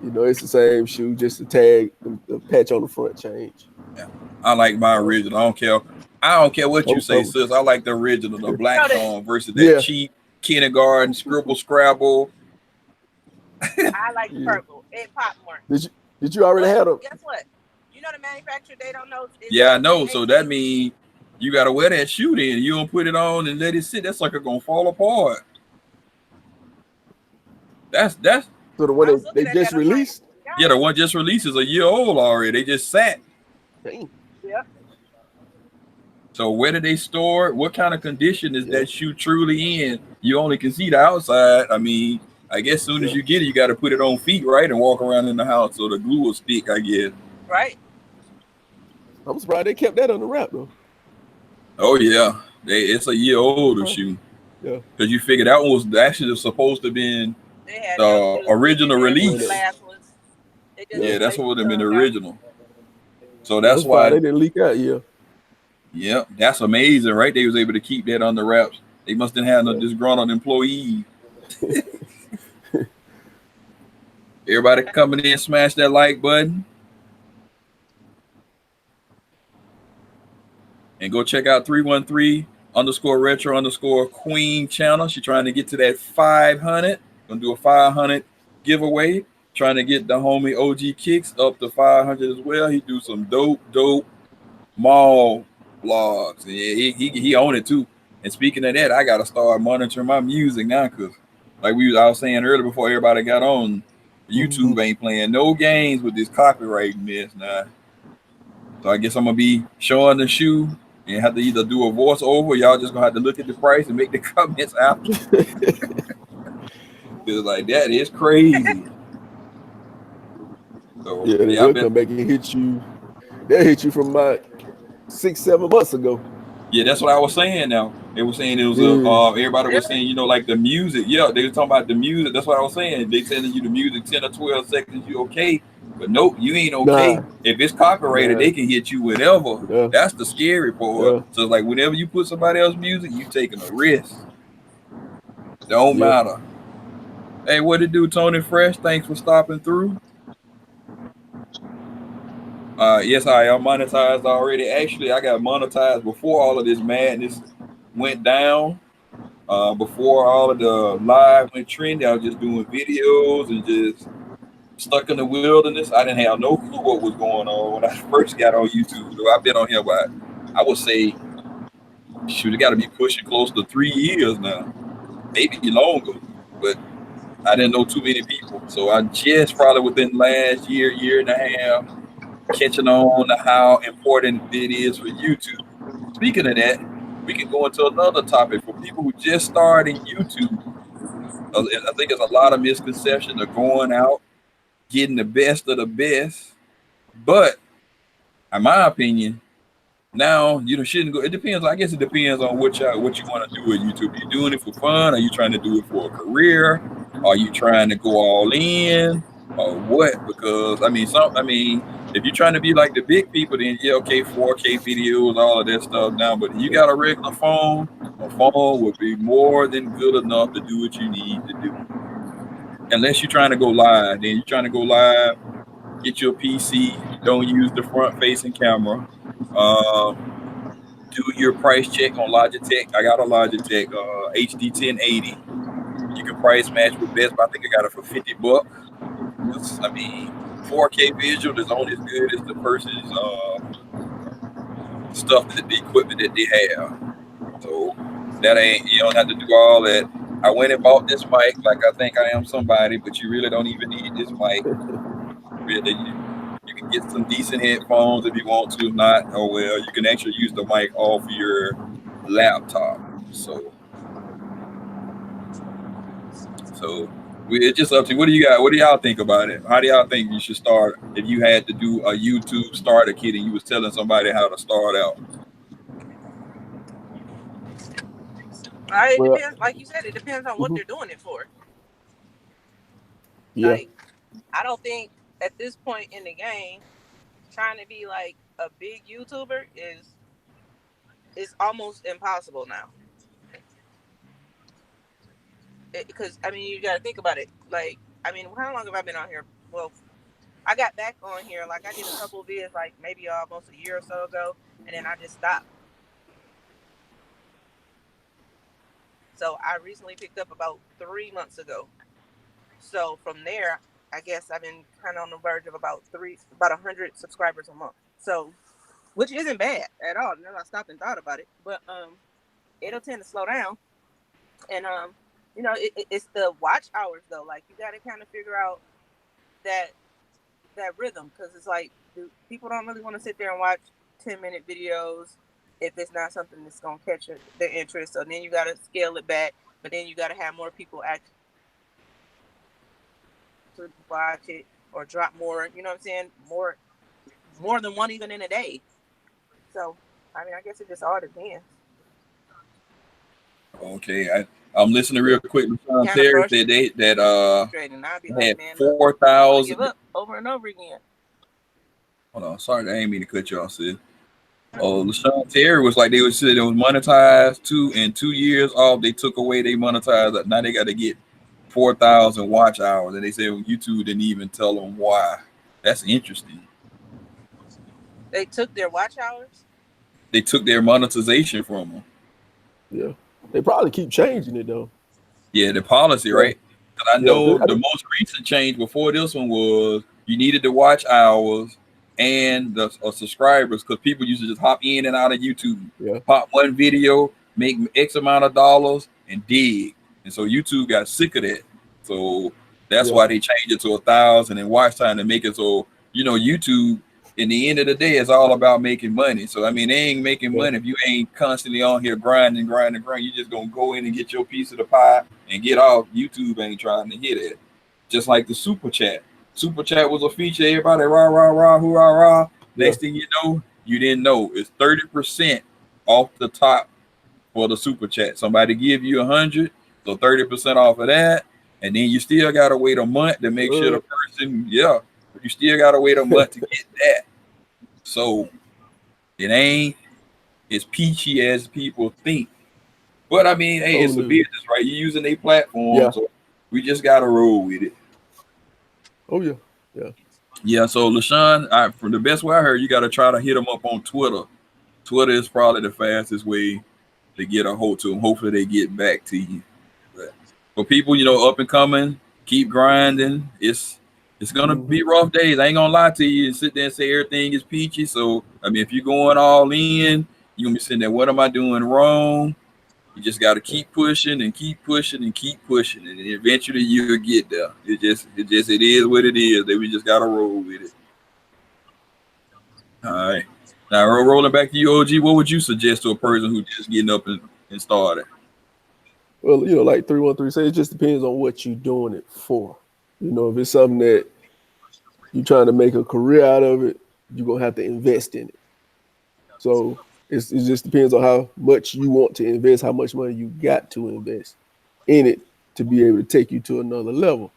[SPEAKER 3] You know, it's the same shoe, just the tag, the patch on the front change.
[SPEAKER 1] Yeah. I like my
[SPEAKER 3] So
[SPEAKER 1] original. I don't care. I don't care what you say,
[SPEAKER 3] I'm
[SPEAKER 1] sis. I like the original, the
[SPEAKER 2] You
[SPEAKER 1] black
[SPEAKER 2] know that
[SPEAKER 1] tone versus that
[SPEAKER 3] yeah,
[SPEAKER 1] cheap kindergarten scribble scrabble.
[SPEAKER 2] I like the
[SPEAKER 3] yeah.
[SPEAKER 2] purple. It popped more.
[SPEAKER 3] Did you already
[SPEAKER 2] But
[SPEAKER 3] have a
[SPEAKER 2] guess what? You know the manufacturer they don't know is
[SPEAKER 1] Yeah, I
[SPEAKER 2] that
[SPEAKER 1] know. So that
[SPEAKER 2] AJ.
[SPEAKER 1] means you gotta wear that shoe then. You don't put it on and let it sit. That sucker gonna fall apart. That's
[SPEAKER 3] so the one
[SPEAKER 2] I was
[SPEAKER 3] they
[SPEAKER 2] looking at
[SPEAKER 3] just
[SPEAKER 2] that. I'm like,
[SPEAKER 3] released?
[SPEAKER 1] yeah, the
[SPEAKER 2] y'all.
[SPEAKER 1] one just released is a year old already. They just sat.
[SPEAKER 3] Dang.
[SPEAKER 2] Yeah.
[SPEAKER 1] So where did they store it? What kind of condition is
[SPEAKER 3] Yeah,
[SPEAKER 1] that shoe truly in? You only can see the outside. I mean, I guess as soon as
[SPEAKER 3] yeah.
[SPEAKER 1] you get it, you got to put it on feet, right, and walk around in the house so the glue will stick. I guess.
[SPEAKER 2] Right.
[SPEAKER 3] I'm surprised they kept that on the wrap though.
[SPEAKER 1] Oh yeah, it's a year
[SPEAKER 3] I'm
[SPEAKER 1] older
[SPEAKER 3] surprised.
[SPEAKER 1] shoe
[SPEAKER 3] Yeah,
[SPEAKER 1] because you figured that one was actually supposed to be
[SPEAKER 2] They had nothing to
[SPEAKER 1] the
[SPEAKER 2] do with it.
[SPEAKER 1] original
[SPEAKER 2] And then when the
[SPEAKER 1] release.
[SPEAKER 3] original.
[SPEAKER 2] last was, they just
[SPEAKER 3] Yeah,
[SPEAKER 1] Yeah, that's what would
[SPEAKER 2] basically
[SPEAKER 1] have been the
[SPEAKER 2] comes out.
[SPEAKER 1] original. So
[SPEAKER 3] yeah. I'm
[SPEAKER 1] that's
[SPEAKER 3] surprised
[SPEAKER 1] why.
[SPEAKER 3] they didn't leak out. Yeah,
[SPEAKER 1] Yep, that's amazing, right? They was able to keep that under wraps. They must have had no
[SPEAKER 3] yeah.
[SPEAKER 1] disgruntled employees. Everybody coming in, smash that like button, and go check out 313 underscore retro underscore queen channel. She's trying to get to that 500. Gonna do a 500 giveaway. Trying to get the homie OG Kicks up to 500 as well. He do some dope mall vlogs. Yeah, he own it too. And speaking of that, I gotta start monitoring my music now because, like I was saying earlier before everybody got on,
[SPEAKER 3] Mm-hmm.
[SPEAKER 1] YouTube ain't playing no games with this copyright mess now. So I guess I'm gonna be showing the shoe and have to either do a voiceover. Or y'all just gonna have to look at the price and make the comments after. Cause like that is crazy. So
[SPEAKER 3] Yeah,
[SPEAKER 1] yeah, I
[SPEAKER 3] they'll
[SPEAKER 1] bet.
[SPEAKER 3] come back and hit you. They'll hit you from about 6, 7 months ago.
[SPEAKER 1] Yeah, that's what I was saying. Now they were saying it was a.
[SPEAKER 3] Yeah,
[SPEAKER 1] Everybody was
[SPEAKER 2] Really?
[SPEAKER 1] saying, like the music. Yeah, they were talking about the music. That's what I was saying. They sending you the music 10 or 12 seconds. You okay? But nope, you ain't okay.
[SPEAKER 3] nah,
[SPEAKER 1] If it's copyrighted,
[SPEAKER 3] nah,
[SPEAKER 1] they can hit you whenever.
[SPEAKER 3] yeah,
[SPEAKER 1] That's the scary part.
[SPEAKER 3] yeah,
[SPEAKER 1] So it's like whenever you put somebody else's music, you taking a risk. Don't
[SPEAKER 3] yeah.
[SPEAKER 1] matter. Hey, what it do, Tony Fresh? Thanks for stopping through. Yes, I am monetized already. Actually, I got monetized before all of this madness went down. Before all of the live went trendy, I was just doing videos and just stuck in the wilderness. I didn't have no clue what was going on when I first got on YouTube. So I've been on here about, I would say, shoot, it got to be pushing close to 3 years now, maybe longer. But I didn't know too many people. So I just probably within last year, year and a half, catching on to how important it is for YouTube. Speaking of that, we can go into another topic for people who just started YouTube. I think there's a lot of misconceptions of going out, getting the best of the best. But in my opinion, now you shouldn't go. It depends. I guess it depends on what you want to do with YouTube. Are you doing it for fun? Are you trying to do it for a career? Are you trying to go all in or what? Because if you're trying to be like the big people, then yeah, okay, 4K videos, all of that stuff now. But you
[SPEAKER 3] Yeah.
[SPEAKER 1] got a regular phone. A phone would be more than good enough to do what you need to do. Unless you're trying to go live, then you're trying to go live. Get your PC. Don't use the front facing camera. Um, do your price check on Logitech. I got a Logitech HD 1080. You can price match with Best Buy. I think I got it for $50. I mean, 4K visual is only as good as the person's stuff, that the equipment that they have. So that ain't, you don't have to do all that. I went and bought this mic like I think I am somebody, but you really don't even need this mic. Really, you can get some decent headphones if you want to. If not, oh well, you can actually use the mic off your laptop. So it's just up to you. What do you got? What do y'all think about it? How do y'all think you should start if you had to do a YouTube starter kit and you was telling somebody how to start out?
[SPEAKER 2] It
[SPEAKER 3] Well,
[SPEAKER 2] depends. Like you said, it depends on what
[SPEAKER 3] mhm,
[SPEAKER 2] they're doing it for.
[SPEAKER 3] yeah,
[SPEAKER 2] Like, I don't think at this point in the game, trying to be like a big YouTuber is almost impossible now. Because I mean, you got to think about it. Like, I mean, how long have I been on here? Well, I got back on here. Like, I did a couple of videos, like maybe almost a year or so ago, and then I just stopped. So I recently picked up about 3 months ago. So from there, I guess I've been kind of on the verge of about 100 subscribers a month. So, which isn't bad at all. Then I stopped and thought about it, but it'll tend to slow down, and it's the watch hours though. Like you got to kind of figure out that rhythm because it's like people don't really want to sit there and watch 10-minute videos if it's not something that's gonna catch their interest. So then you got to scale it back, but then you got to have more people actually watch it or drop more. You know what I'm saying? More than one even in a day. So I mean, I guess it just all depends.
[SPEAKER 1] Okay, I'm listening real
[SPEAKER 3] yeah.
[SPEAKER 1] quick. LaShawn
[SPEAKER 2] Kind of
[SPEAKER 1] Terry said
[SPEAKER 2] frustrating. I'd be
[SPEAKER 1] they
[SPEAKER 2] like,
[SPEAKER 1] had
[SPEAKER 2] man, look, I want to give
[SPEAKER 1] 4,000.
[SPEAKER 2] up over and over again.
[SPEAKER 1] Hold on, sorry, I ain't mean to cut you off, sis. Oh, LaShawn Terry was like they would say it was monetized in 2 years off. They took away they monetized. Now they got to get 4,000 watch hours, and they said YouTube didn't even tell them why. That's interesting.
[SPEAKER 2] They took their watch hours.
[SPEAKER 1] They took their monetization from them.
[SPEAKER 3] Yeah. They probably keep changing it though.
[SPEAKER 1] Yeah, the policy,
[SPEAKER 3] Yeah,
[SPEAKER 1] right? Because I
[SPEAKER 3] yeah.
[SPEAKER 1] know the most recent change before this one was you needed to watch hours and the subscribers because people used to just hop in and out of YouTube,
[SPEAKER 3] Yeah,
[SPEAKER 1] pop one video, make X amount of dollars, and dig. And so YouTube got sick of that. So that's
[SPEAKER 3] yeah,
[SPEAKER 1] why they changed it to 1,000 and watch time to make it so YouTube. In the end of the day, it's all about making money. So I mean, they ain't making
[SPEAKER 3] yeah,
[SPEAKER 1] money if you ain't constantly on here grinding, grinding, grinding. You just gonna go in and get your piece of the pie and get off. YouTube ain't trying to hit it. Just like the super chat. Super chat was a feature. Everybody rah rah rah hoorah rah.
[SPEAKER 3] yeah.
[SPEAKER 1] Next thing you know, you didn't know. It's 30% off the top for the super chat. Somebody give you 100, so 30% off of that, and then you still gotta wait a month to make sure the
[SPEAKER 3] What?
[SPEAKER 1] person, yeah, you still gotta wait a month to get that. So it ain't as peachy as people think. But I mean, hey,
[SPEAKER 3] Oh
[SPEAKER 1] it's a
[SPEAKER 3] no.
[SPEAKER 1] business, right? You're using a platform,
[SPEAKER 3] Yeah.
[SPEAKER 1] so we just gotta roll with it.
[SPEAKER 3] Oh yeah. Yeah.
[SPEAKER 1] Yeah. So LaShawn, from the best way I heard, you gotta try to hit them up on Twitter. Twitter is probably the fastest way. to get a hold to them. Hopefully they get back to you. But for people, up and coming, keep grinding. It's gonna
[SPEAKER 3] Hmm.
[SPEAKER 1] be rough days. I ain't gonna lie to you and sit there and say everything is peachy. So I mean, if you're going all in, you're gonna be sitting there. What am I doing wrong? You just got to
[SPEAKER 3] Yeah.
[SPEAKER 1] keep pushing and keep pushing and keep pushing, and eventually you'll get there. It is what it is. That we just gotta roll with it. All right. Now rolling back to you, OG. What would you suggest to a
[SPEAKER 3] Yeah.
[SPEAKER 1] person who just getting up and started?
[SPEAKER 3] Well, like 313 says, it just depends on what you're doing it for. If it's something that you're trying to make a career out of it, you're gonna have to invest in it. So it just depends on how much you want to invest, how much money you got to invest in it to be able to take you to another level.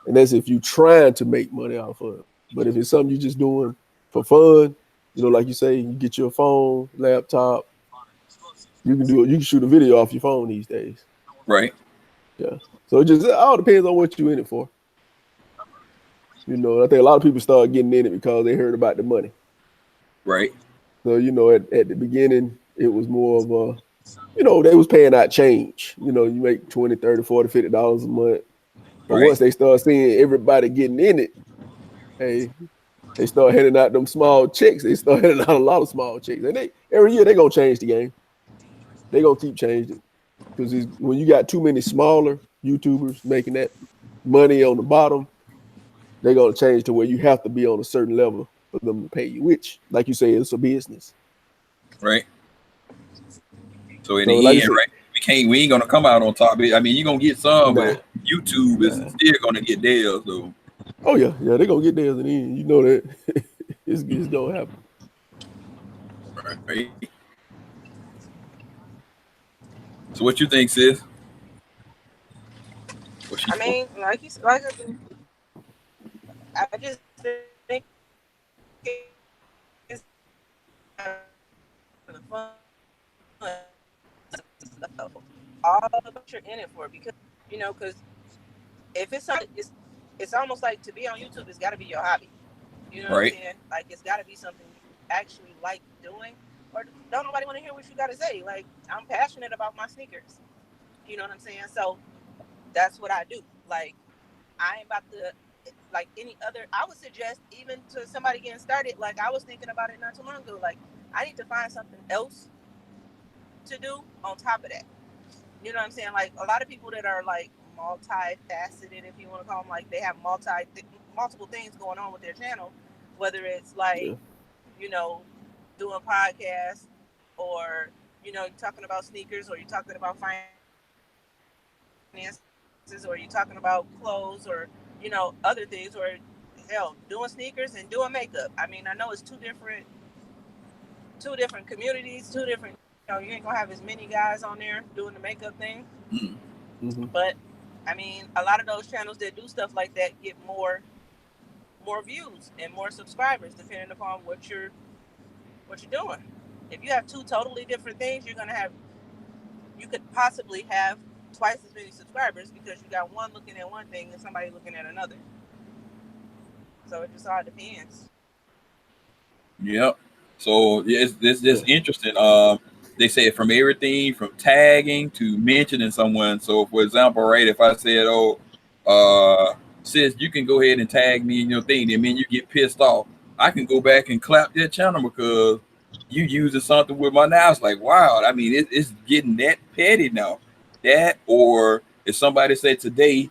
[SPEAKER 3] And that's if you're trying to make money off of it. But if it's something you're just doing for fun, like you say, you get your phone, laptop, you can do it. You can shoot a video off your phone these days.
[SPEAKER 1] Right,
[SPEAKER 3] Yeah. So it all depends on what you're in it for. I think a lot of people start getting in it because they heard about the money.
[SPEAKER 1] right,
[SPEAKER 3] So, at the beginning, it was more of a, they was paying out change. You make 20, 30, 40, $50 a month. But
[SPEAKER 1] right,
[SPEAKER 3] once they start seeing everybody getting in it, hey, they start handing out them small checks. They start handing out a lot of small checks. And every year they're gonna change the game. They're gonna keep changing it. Because when you got too many smaller YouTubers making that money on the bottom, they're gonna change to where you have to be on a certain level for them to pay you, which, like you say, it's a business.
[SPEAKER 1] right. So in
[SPEAKER 3] So like I
[SPEAKER 1] the end,
[SPEAKER 3] said,
[SPEAKER 1] right, we ain't gonna come out on top. I mean, you're gonna get some,
[SPEAKER 3] nah,
[SPEAKER 1] but YouTube is
[SPEAKER 3] nah.
[SPEAKER 1] still gonna get theirs though.
[SPEAKER 3] Oh yeah, yeah, they're gonna get theirs in the end. You know that it's gonna happen.
[SPEAKER 1] Right. So what you think, sis? What she
[SPEAKER 2] I
[SPEAKER 1] for?
[SPEAKER 2] mean, like I said, I just think it's having fun, stuff, all about you're in it for because if it's something, it's almost like to be on YouTube, it's got to be your hobby. You know what I'm
[SPEAKER 1] Right,
[SPEAKER 2] saying? Like it's got to be something you actually like doing, or don't nobody want to hear what you got to say. Like I'm passionate about my sneakers. You know what I'm saying? So that's what I do. Like I ain't about to like any other. I would suggest even to somebody getting started. Like I was thinking about it not too long ago. Like I need to find something else to do on top of that. You know what I'm saying? Like a lot of people that are like multifaceted, if you want to call them, like they have multiple things going on with their channel, whether it's like
[SPEAKER 3] Yeah.
[SPEAKER 2] doing podcasts or you're talking about sneakers or you're talking about finances or you're talking about clothes or other things or hell doing sneakers and doing makeup. I mean, I know it's two different communities, two different. You ain't gonna have as many guys on there doing the makeup thing,
[SPEAKER 1] mm,
[SPEAKER 3] Hmm.
[SPEAKER 2] but I mean, a lot of those channels that do stuff like that get more views and more subscribers depending upon what you're doing. If you have two totally different things, you could possibly have twice as many subscribers because you got one looking at one thing and somebody looking at another. So it just all depends.
[SPEAKER 1] yep. So yeah, it's
[SPEAKER 3] Yeah.
[SPEAKER 1] just interesting. They say from everything from tagging to mentioning someone. So for example, right, if I said, "Oh, sis, you can go ahead and tag me in your thing," and then you get pissed off, I can go back and clap that channel because you using something with my now. It's like, wow. I mean, it's getting that petty now. That or if somebody said today,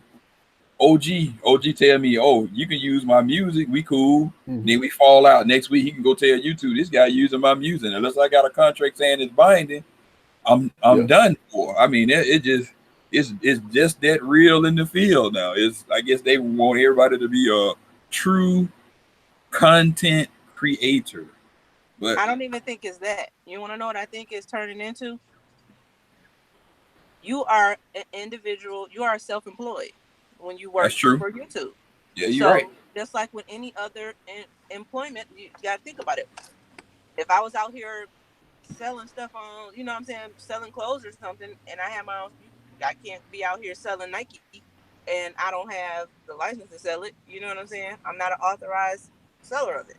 [SPEAKER 1] OG tell me, oh, you can use my music, we cool.
[SPEAKER 3] Hmm.
[SPEAKER 1] Then we fall out. Next week he can go tell YouTube this guy using my music. Unless I got a contract saying it's binding, I'm
[SPEAKER 3] Yeah.
[SPEAKER 1] done for. I mean, it just it's just that real in the field now. It's I guess they want everybody to be a true content creator. But
[SPEAKER 2] I don't even think it's that. You want to know what I think it's turning into? You are an individual, you are self-employed when you work
[SPEAKER 1] that's true.
[SPEAKER 2] for YouTube.
[SPEAKER 1] Yeah, you're right.
[SPEAKER 2] So just like with any other employment, you got to think about it. If I was out here selling stuff on, you know what I'm saying, selling clothes or something, and I have my own, I can't be out here selling Nike and I don't have the license to sell it. You know what I'm saying? I'm not an authorized seller of it.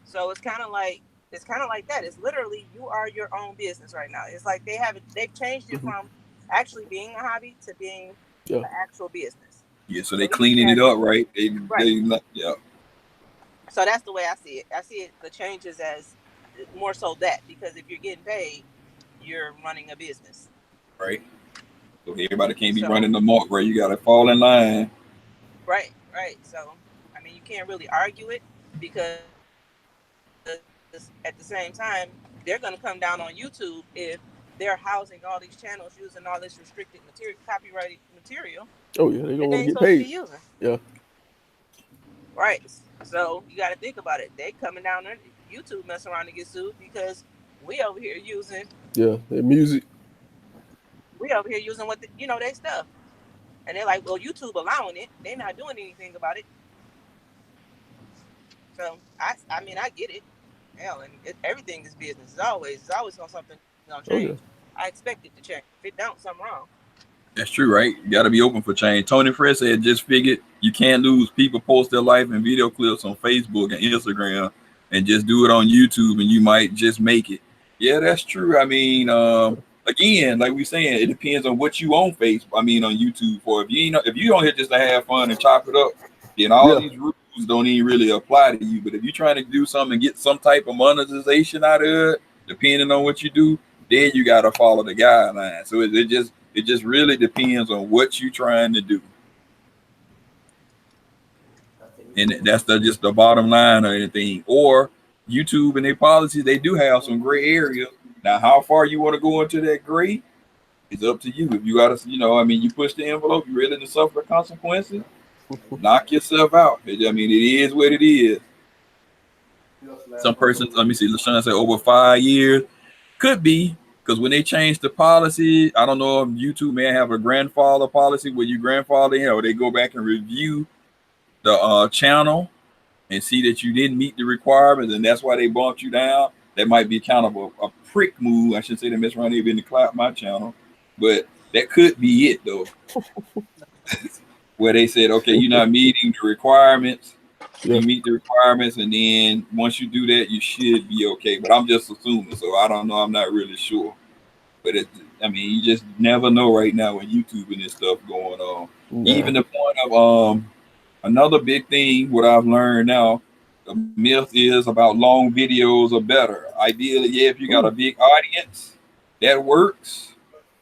[SPEAKER 2] So it's kind of like It's kind of like that. It's literally you are your own business right now. It's like they've changed it
[SPEAKER 3] Hmm.
[SPEAKER 2] from actually being a hobby to being
[SPEAKER 3] Yeah.
[SPEAKER 2] an actual business.
[SPEAKER 1] Yeah, so
[SPEAKER 2] So
[SPEAKER 1] they
[SPEAKER 2] even
[SPEAKER 1] cleaning
[SPEAKER 2] that,
[SPEAKER 1] it up, right?
[SPEAKER 2] right.
[SPEAKER 1] Yeah,
[SPEAKER 2] So that's the way I see it. I see it the changes as more so that because if you're getting paid, you're running a business.
[SPEAKER 1] right. So everybody can't be
[SPEAKER 2] So
[SPEAKER 1] running the mark, right? You got to fall in line.
[SPEAKER 2] right, right. So I mean, you can't really argue it because at the same time, they're going to come down on YouTube if they're housing all these channels using all this restricted material, copyrighted material that they ain't
[SPEAKER 3] Oh yeah,
[SPEAKER 2] supposed
[SPEAKER 3] they're
[SPEAKER 2] to be
[SPEAKER 3] gonna want to get
[SPEAKER 2] using.
[SPEAKER 3] paid. Yeah.
[SPEAKER 2] Right. So you got to think about it. They coming down on YouTube messing around to get sued because we over here using
[SPEAKER 3] Yeah. Their music.
[SPEAKER 2] what they stuff, and they're like, well, YouTube allowing it. They're not doing anything about it. So I mean, I get it. Hell, and everything is business. It's always gonna something gonna change.
[SPEAKER 3] Oh yeah.
[SPEAKER 2] I expect it to change. If it don't, something wrong.
[SPEAKER 1] That's true, right? You got to be open for change. Tony Fred said, just figured you can't lose. People post their life and video clips on Facebook and Instagram and just do it on YouTube and you might just make it. Yeah, that's true. I mean, again, like we saying, it depends on what you on Facebook. I mean, on YouTube for. If you don't hit just to have fun and chop it up, then all
[SPEAKER 3] Yeah.
[SPEAKER 1] these rules don't even really apply to you. But if you're trying to do something and get some type of monetization out of it, depending on what you do, then you got to follow the guidelines. So it just really depends on what you're trying to do, and that's just the bottom line or anything. Or YouTube and their policies, they do have some gray areas. Now, how far you want to go into that gray is up to you. If you got to, I mean, you push the envelope, you're ready to suffer the consequences. Knock yourself out. I mean, it is what it is. Some persons, let me see, LaShawn said over 5 years. Could be because when they changed the policy, I don't know if YouTube may have a grandfather policy where you grandfather in, or they go back and review the channel and see that you didn't meet the requirements, and that's why they bumped you down. That might be kind of a prick move. I should say they mess around even to clap my channel, but that could be it though, where they said, okay, you're not meeting the requirements.
[SPEAKER 3] Yeah.
[SPEAKER 1] You meet the requirements, and then once you do that, you should be okay. But I'm just assuming, so I don't know. I'm not really sure. But I mean, you just never know right now with YouTube and this stuff going on.
[SPEAKER 3] Nah.
[SPEAKER 1] Even the point of another big thing, what I've learned now, the myth is about long videos are better. Ideally, yeah, if you got a
[SPEAKER 3] Ooh.
[SPEAKER 1] big audience, that works.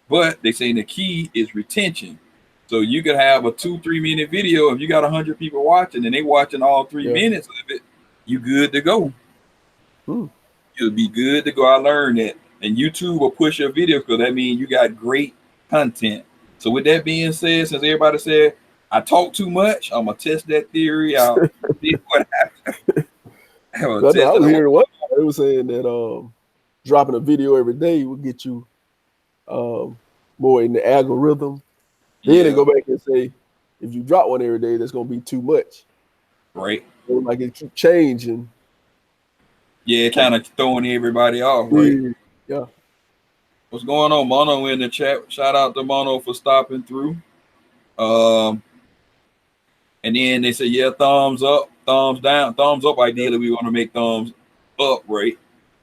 [SPEAKER 1] But they say the key is retention. So you could have a 2-3 minute video. If you got 100 people watching and they watching all three
[SPEAKER 3] Yeah.
[SPEAKER 1] minutes of it, you good to go.
[SPEAKER 3] Ooh.
[SPEAKER 1] You'll be good to go. I learned that. And YouTube will push your video because that means you got great content. So with that being said, since everybody said I talk too much, I'm gonna test that theory out. See what happens. I'm gonna
[SPEAKER 3] But I know I
[SPEAKER 1] test it
[SPEAKER 3] was
[SPEAKER 1] out.
[SPEAKER 3] hearing one. They were saying that dropping a video every day will get you um more in the algorithm. Then they
[SPEAKER 1] Yeah,
[SPEAKER 3] go back and say if you drop one every day, that's gonna be too much.
[SPEAKER 1] right.
[SPEAKER 3] So like it keep changing.
[SPEAKER 1] Yeah,
[SPEAKER 3] Like
[SPEAKER 1] kind of throwing everybody off, right?
[SPEAKER 3] yeah, yeah,
[SPEAKER 1] What's going on, Mono in the chat? Shout out to Mono for stopping through. Um, and then they say, yeah, thumbs up, thumbs down, thumbs up.
[SPEAKER 3] yeah,
[SPEAKER 1] Ideally, we want to make thumbs up, right?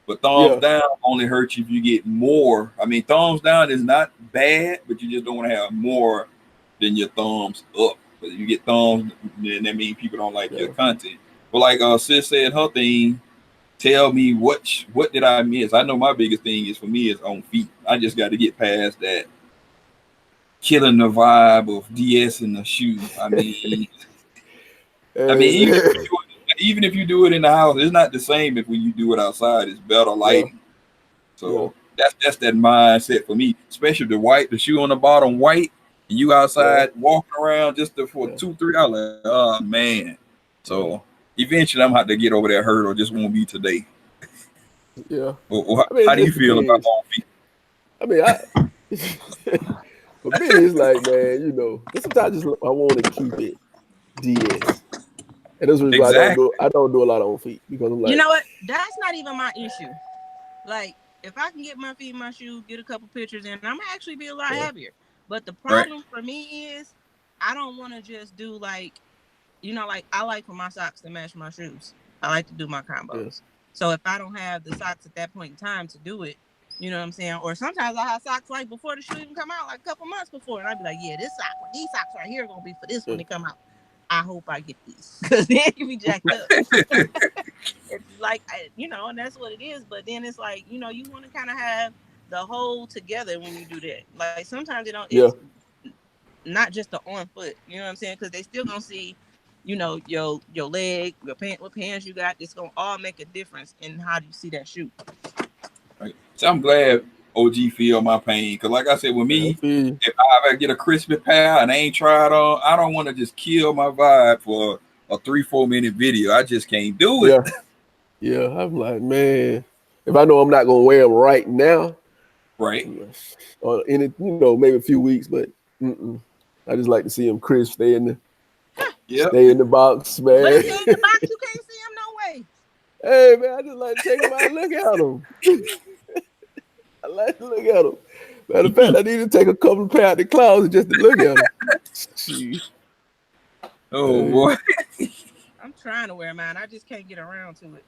[SPEAKER 1] But thumbs
[SPEAKER 3] yeah,
[SPEAKER 1] down only hurts you if you get more. I mean, thumbs down is not bad, but you just don't want to have more than your thumbs up. But if you get thumbs, then that means people don't like your
[SPEAKER 3] yeah,
[SPEAKER 1] content. But like sis said, her thing, tell me what did I miss? I know my biggest thing is for me is on feet. I just got to get past that killing the vibe of DS in the shoe. I mean, even if you do it in the house, it's not the same if when you do it outside. It's better
[SPEAKER 3] yeah,
[SPEAKER 1] lighting.
[SPEAKER 3] yeah,
[SPEAKER 1] So that's that mindset for me, especially the shoe on the bottom white, and you
[SPEAKER 3] yeah,
[SPEAKER 1] outside walking around for
[SPEAKER 3] yeah,
[SPEAKER 1] 2-3 hours. Like, oh man. So
[SPEAKER 3] yeah,
[SPEAKER 1] eventually, I'm gonna have to get over that hurdle. Just won't be today.
[SPEAKER 3] yeah.
[SPEAKER 1] Well,
[SPEAKER 3] I mean,
[SPEAKER 1] how
[SPEAKER 3] it
[SPEAKER 1] do you
[SPEAKER 3] just
[SPEAKER 1] feel about
[SPEAKER 3] depends.
[SPEAKER 1] long feet?
[SPEAKER 3] I mean, I for me, it's like man, because sometimes I want to keep it DS, and that's the reason why
[SPEAKER 1] Exactly.
[SPEAKER 3] I don't do a lot on feet because I'm
[SPEAKER 2] You
[SPEAKER 3] like,
[SPEAKER 2] know what? That's not even my issue. Like, if I can get my feet in my shoe, get a couple pictures in, I'm gonna actually be a lot
[SPEAKER 3] yeah,
[SPEAKER 2] happier. But the
[SPEAKER 1] Right.
[SPEAKER 2] problem for me is I don't want to just do like, like I like for my socks to match my shoes. I like to do my
[SPEAKER 3] yeah,
[SPEAKER 2] combos. So if I don't have the socks at that point in time to do it, you know what I'm saying? Or sometimes I have socks like before the shoe even come out, like a couple months before, and I'd be like, yeah, this sock, these socks right here are gonna be for this when
[SPEAKER 3] Yeah.
[SPEAKER 2] they come out. I hope I get these because then it can be jacked up. It's like and that's what it is. But then it's like you want to kind of have the whole together when you do that. Like sometimes it's
[SPEAKER 3] Yeah.
[SPEAKER 2] not just the on foot. You know what I'm saying? Because they still gonna see, your leg, your pant, what pants you got. It's gonna all make a difference in how do you see that shoe.
[SPEAKER 1] Right. So I'm glad OG feel my pain because, like I said, with
[SPEAKER 3] Yeah, I
[SPEAKER 1] me,
[SPEAKER 3] feel you.
[SPEAKER 1] if I ever get a crispy pair and I ain't tried on, I don't want to just kill my vibe for a 3-4 minute video. I just can't do it.
[SPEAKER 3] Yeah. Yeah. I'm like, man, if I know I'm not gonna wear them right now,
[SPEAKER 1] Right.
[SPEAKER 3] or in it, maybe a few weeks, but mm-mm. I just like to see them crisp,
[SPEAKER 1] Yep.
[SPEAKER 3] stay in the box,
[SPEAKER 2] But
[SPEAKER 3] man.
[SPEAKER 2] if they're in the box, you can't see them no way.
[SPEAKER 3] Hey, man, I just like to take them out and look at them. I like to look at them. Matter of fact, I need to take a couple of pair out the closet just to look at them. Gee,
[SPEAKER 1] Oh
[SPEAKER 3] hey,
[SPEAKER 1] boy.
[SPEAKER 2] I'm trying to wear mine. I just can't get around to it.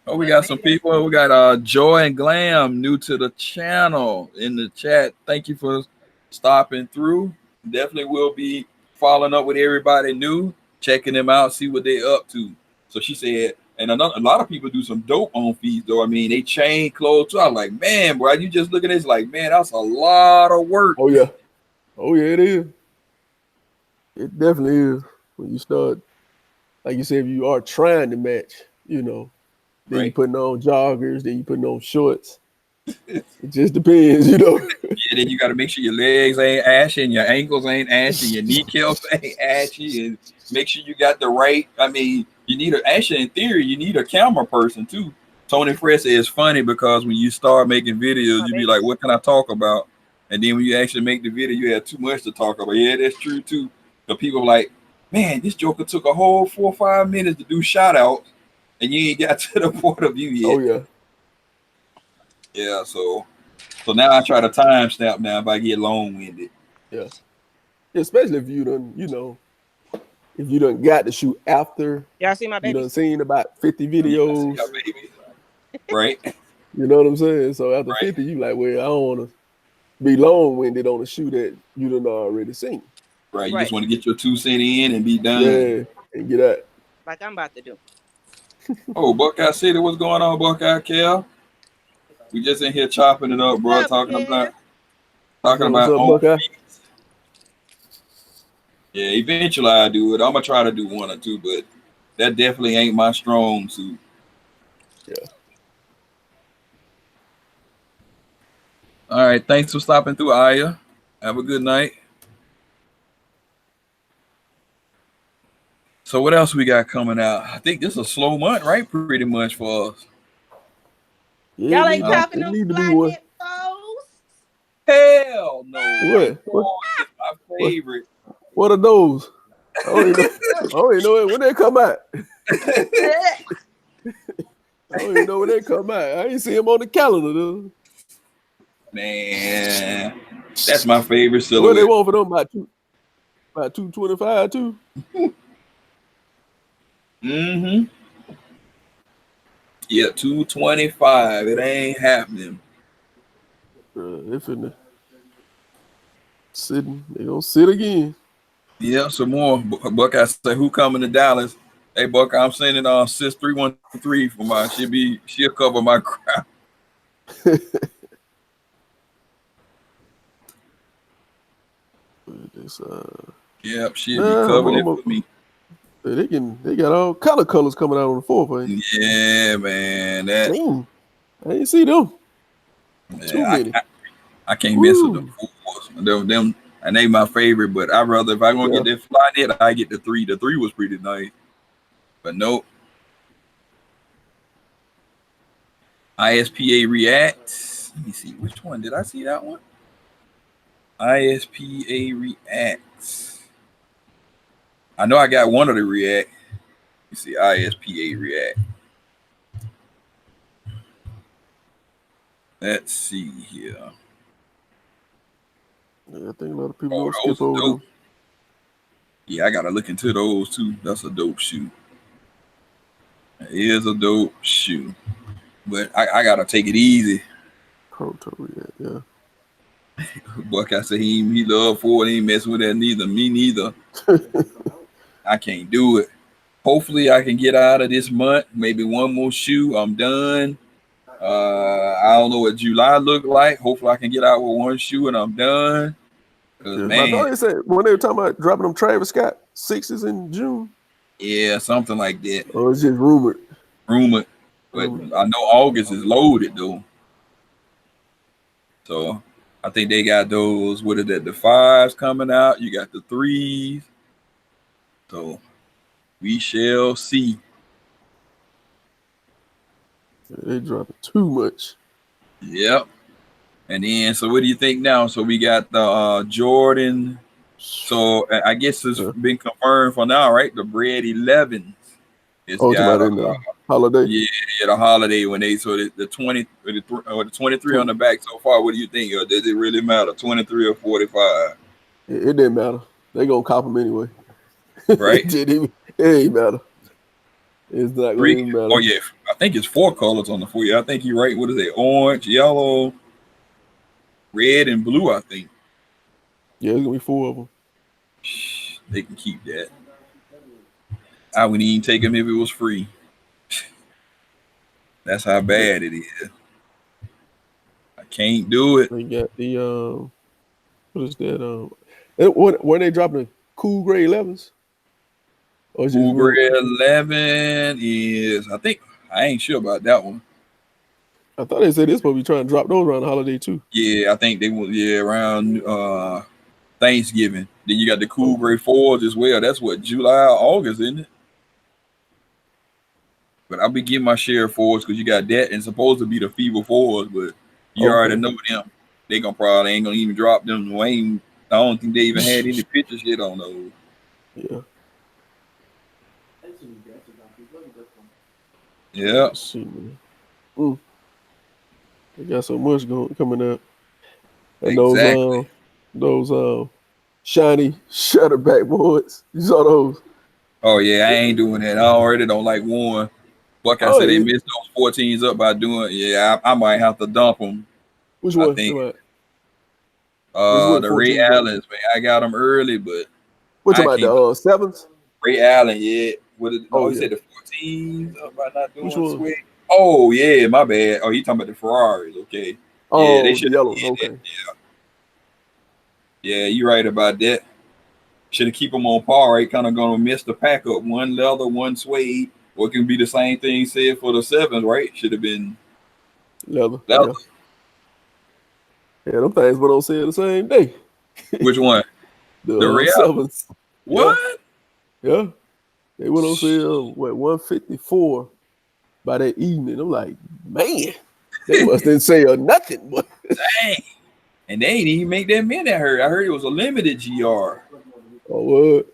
[SPEAKER 1] Oh, we
[SPEAKER 2] But
[SPEAKER 1] got some
[SPEAKER 2] maybe that's
[SPEAKER 1] people. We got Joy and Glam new to the channel in the chat. Thank you for stopping through. Definitely will be following up with everybody new, checking them out, see what they up to. So she said, and a lot of people do some dope on feeds though. I mean, they chain clothes too. I'm like, man, bro, you just look at this like, man, that's a lot of work.
[SPEAKER 3] oh yeah, oh yeah, it is. It definitely is. When you start, like you said, if you are trying to match, then you
[SPEAKER 1] Right?
[SPEAKER 3] putting on joggers, then you putting on shorts. It just depends.
[SPEAKER 1] Yeah, then you got to make sure your legs ain't ashy and your ankles ain't ashy, your kneecaps ain't ashy, and make sure you got the right. I mean, you need actually in theory, you need a camera person too. Tony Fresh says it's funny because when you start making videos,
[SPEAKER 2] my
[SPEAKER 1] you be like,
[SPEAKER 2] babies.
[SPEAKER 1] "What can I talk about?" And then when you actually make the video, you have too much to talk about. Yeah, that's true too. But people are like, "Man, this Joker took a whole 4 or 5 minutes to do shout outs, and you ain't got to the point of view
[SPEAKER 3] Oh
[SPEAKER 1] yet."
[SPEAKER 3] yeah,
[SPEAKER 1] Yeah, so now I try to timestamp now if I get long winded.
[SPEAKER 3] yeah. Especially if if you done got to shoot after
[SPEAKER 2] Y'all see my
[SPEAKER 3] you done
[SPEAKER 2] babies?
[SPEAKER 3] seen about 50
[SPEAKER 1] Yeah, I see
[SPEAKER 3] videos.
[SPEAKER 1] y'all, baby. Right,
[SPEAKER 3] You know what I'm saying? So after
[SPEAKER 1] right.
[SPEAKER 3] 50, you like, well, I don't want to be long winded on a shoot that you done already seen.
[SPEAKER 1] Right. You just
[SPEAKER 2] Right.
[SPEAKER 1] want to get your 2 cent in and be done.
[SPEAKER 3] Yeah, and get that.
[SPEAKER 2] Like I'm about to do.
[SPEAKER 1] Oh, Buckeye City, what's going on, Buckeye Cal? We just in here chopping it up,
[SPEAKER 2] What's
[SPEAKER 1] bro.
[SPEAKER 2] up,
[SPEAKER 1] Talking
[SPEAKER 2] Kev?
[SPEAKER 1] about talking
[SPEAKER 3] What's
[SPEAKER 1] about
[SPEAKER 3] up,
[SPEAKER 1] on
[SPEAKER 3] Buckeye?
[SPEAKER 1] feet. Yeah, eventually I do it. I'm gonna try to do one or two, but that definitely ain't my strong suit.
[SPEAKER 3] Yeah.
[SPEAKER 1] All right, thanks for stopping through, Aya. Have a good night. So what else we got coming out? I think this is a slow month, right? Pretty much for us.
[SPEAKER 3] Yeah,
[SPEAKER 2] Y'all ain't copping
[SPEAKER 3] it
[SPEAKER 2] them
[SPEAKER 3] need to be
[SPEAKER 2] fly
[SPEAKER 3] one.
[SPEAKER 2] knit foes?
[SPEAKER 1] Hell no. Them
[SPEAKER 3] What?
[SPEAKER 1] boys is my
[SPEAKER 3] What?
[SPEAKER 1] favorite.
[SPEAKER 3] What are those? I don't even know. I don't even know when they come out. I don't even know when they come out. I ain't see them on the calendar, though.
[SPEAKER 1] Man, that's my favorite
[SPEAKER 3] What they
[SPEAKER 1] silhouette.
[SPEAKER 3] want for them? About 225 too.
[SPEAKER 1] Mm-hmm. Yeah, 225. It ain't happening.
[SPEAKER 3] They finna sitting. They gonna sit again.
[SPEAKER 1] Yeah, some more. Buckeye say, who coming to Dallas? Hey, Buckeye, I'm sending sis 313 for my. She'll cover my crowd.
[SPEAKER 3] It's,
[SPEAKER 1] Yep, she'll be
[SPEAKER 3] nah,
[SPEAKER 1] covering it for me.
[SPEAKER 3] they got all kind of colors coming out on the fourth.
[SPEAKER 1] Yeah, man.
[SPEAKER 3] Damn, I ain't see them. Too
[SPEAKER 1] Yeah,
[SPEAKER 3] many.
[SPEAKER 1] I can't mess with them
[SPEAKER 3] Woo.
[SPEAKER 1] fools. Them, and they my favorite, but I rather if I gonna
[SPEAKER 3] Yeah.
[SPEAKER 1] get that fly net, I get the three. The three was pretty nice, but nope. ISPA React. Let me see which one did I see that one. ISPA React. I know I got one of the React. You see ISPA React. Let's see here.
[SPEAKER 3] Yeah, I think a lot of people
[SPEAKER 1] Oh,
[SPEAKER 3] gonna
[SPEAKER 1] those
[SPEAKER 3] skip
[SPEAKER 1] are
[SPEAKER 3] over
[SPEAKER 1] dope.
[SPEAKER 3] them.
[SPEAKER 1] Yeah, I gotta look into those too. That's a dope shoe. It is a dope shoe, but I gotta take it easy.
[SPEAKER 3] Proto, yeah,
[SPEAKER 1] Buck, I said he love Ford. He ain't messing with that neither. Me neither.
[SPEAKER 3] yeah.
[SPEAKER 1] I can't do it. Hopefully, I can get out of this month. Maybe one more shoe. I'm done. I don't know what July look like. Hopefully, I can get out with one shoe and I'm done. Cause
[SPEAKER 3] Yeah. My
[SPEAKER 1] man,
[SPEAKER 3] daughter said when they were talking about dropping them Travis Scott sixes in June,
[SPEAKER 1] yeah, something like that.
[SPEAKER 3] or it's just rumored.
[SPEAKER 1] Rumored, but
[SPEAKER 3] Rumored.
[SPEAKER 1] I know August is loaded though. So I think they got those. What is that? The fives coming out. You got the threes. So we shall see.
[SPEAKER 3] They dropping too much.
[SPEAKER 1] Yep. And then, so what do you think now? So we got the Jordan. So I guess it's
[SPEAKER 3] Yeah.
[SPEAKER 1] been confirmed for now, right? The Bread 11s. It's
[SPEAKER 3] Oh,
[SPEAKER 1] got
[SPEAKER 3] about in the holiday.
[SPEAKER 1] yeah, yeah, the holiday when they so the 20 or the 23 on the back so far. What do you think? Or does it really matter? 23 or 45?
[SPEAKER 3] It didn't matter. They gonna cop them anyway.
[SPEAKER 1] Right?
[SPEAKER 3] It ain't matter. It's not gonna
[SPEAKER 1] Three.
[SPEAKER 3] even
[SPEAKER 1] Oh
[SPEAKER 3] matter.
[SPEAKER 1] yeah, I think it's four colors on the four. Yeah, I think you're right. What is it? Orange, yellow, red, and blue. I think
[SPEAKER 3] Yeah, it's gonna be four of them.
[SPEAKER 1] they can keep that. I wouldn't even take them if it was free. That's how bad it is. I can't do it.
[SPEAKER 3] They got the what is that? When they dropping the cool gray 11s, or it's just
[SPEAKER 1] Cool
[SPEAKER 3] room?
[SPEAKER 1] Grade 11 is, I think, I ain't sure about that one.
[SPEAKER 3] I thought they said they're supposed to be trying to drop those around the holiday too.
[SPEAKER 1] Yeah, I think they will, yeah, around Thanksgiving. Then you got the Cool
[SPEAKER 3] Okay.
[SPEAKER 1] Grade 4s as well. That's what, July or August, isn't it? But I'll be getting my share of 4s because you got that and supposed to be the Fever 4s, but you already
[SPEAKER 3] Okay.
[SPEAKER 1] know them. They gonna probably ain't gonna even drop them. Wayne, I don't think they even had any pictures yet on those.
[SPEAKER 3] Yeah.
[SPEAKER 1] Yeah,
[SPEAKER 3] Let's see, man. Mm, they got so much going coming up, and
[SPEAKER 1] exactly.
[SPEAKER 3] those shiny shutter backboards. You saw those?
[SPEAKER 1] Oh yeah, I ain't doing that. I already don't like one. Buckeye
[SPEAKER 3] Oh
[SPEAKER 1] said they
[SPEAKER 3] yeah.
[SPEAKER 1] missed those 14s up by doing. Yeah, I might have to dump them.
[SPEAKER 3] Which
[SPEAKER 1] I
[SPEAKER 3] one?
[SPEAKER 1] think
[SPEAKER 3] Which one?
[SPEAKER 1] the Ray
[SPEAKER 3] 14s though.
[SPEAKER 1] Allens, man. I got them early, but
[SPEAKER 3] Which
[SPEAKER 1] I
[SPEAKER 3] about the
[SPEAKER 1] can't.
[SPEAKER 3] sevens?
[SPEAKER 1] Ray Allen, yeah. What is, no,
[SPEAKER 3] Oh
[SPEAKER 1] he
[SPEAKER 3] yeah.
[SPEAKER 1] said the 14s up by not
[SPEAKER 3] Which
[SPEAKER 1] doing
[SPEAKER 3] one?
[SPEAKER 1] swing. Oh yeah, my bad. Oh, you talking about the Ferraris? Okay. Yeah, they
[SPEAKER 3] Oh, the
[SPEAKER 1] should have
[SPEAKER 3] yellow.
[SPEAKER 1] did that.
[SPEAKER 3] Okay.
[SPEAKER 1] Yeah, you're right about that. Should have keep them on par, right? Kind of gonna miss the pack up. One leather, one suede. Or it can be the same thing said for the sevens, right? Should have been
[SPEAKER 3] Leather.
[SPEAKER 1] leather.
[SPEAKER 3] Yeah. Yeah. Them things went on sale the same day.
[SPEAKER 1] Which one?
[SPEAKER 3] The
[SPEAKER 1] The Ray Allen.
[SPEAKER 3] sevens. Yeah.
[SPEAKER 1] What?
[SPEAKER 3] Yeah. They went on sale what 154 by that evening. I'm like, man, they must didn't sell nothing. But
[SPEAKER 1] Dang. And they ain't even make that many. I heard it was a limited GR.
[SPEAKER 3] oh what?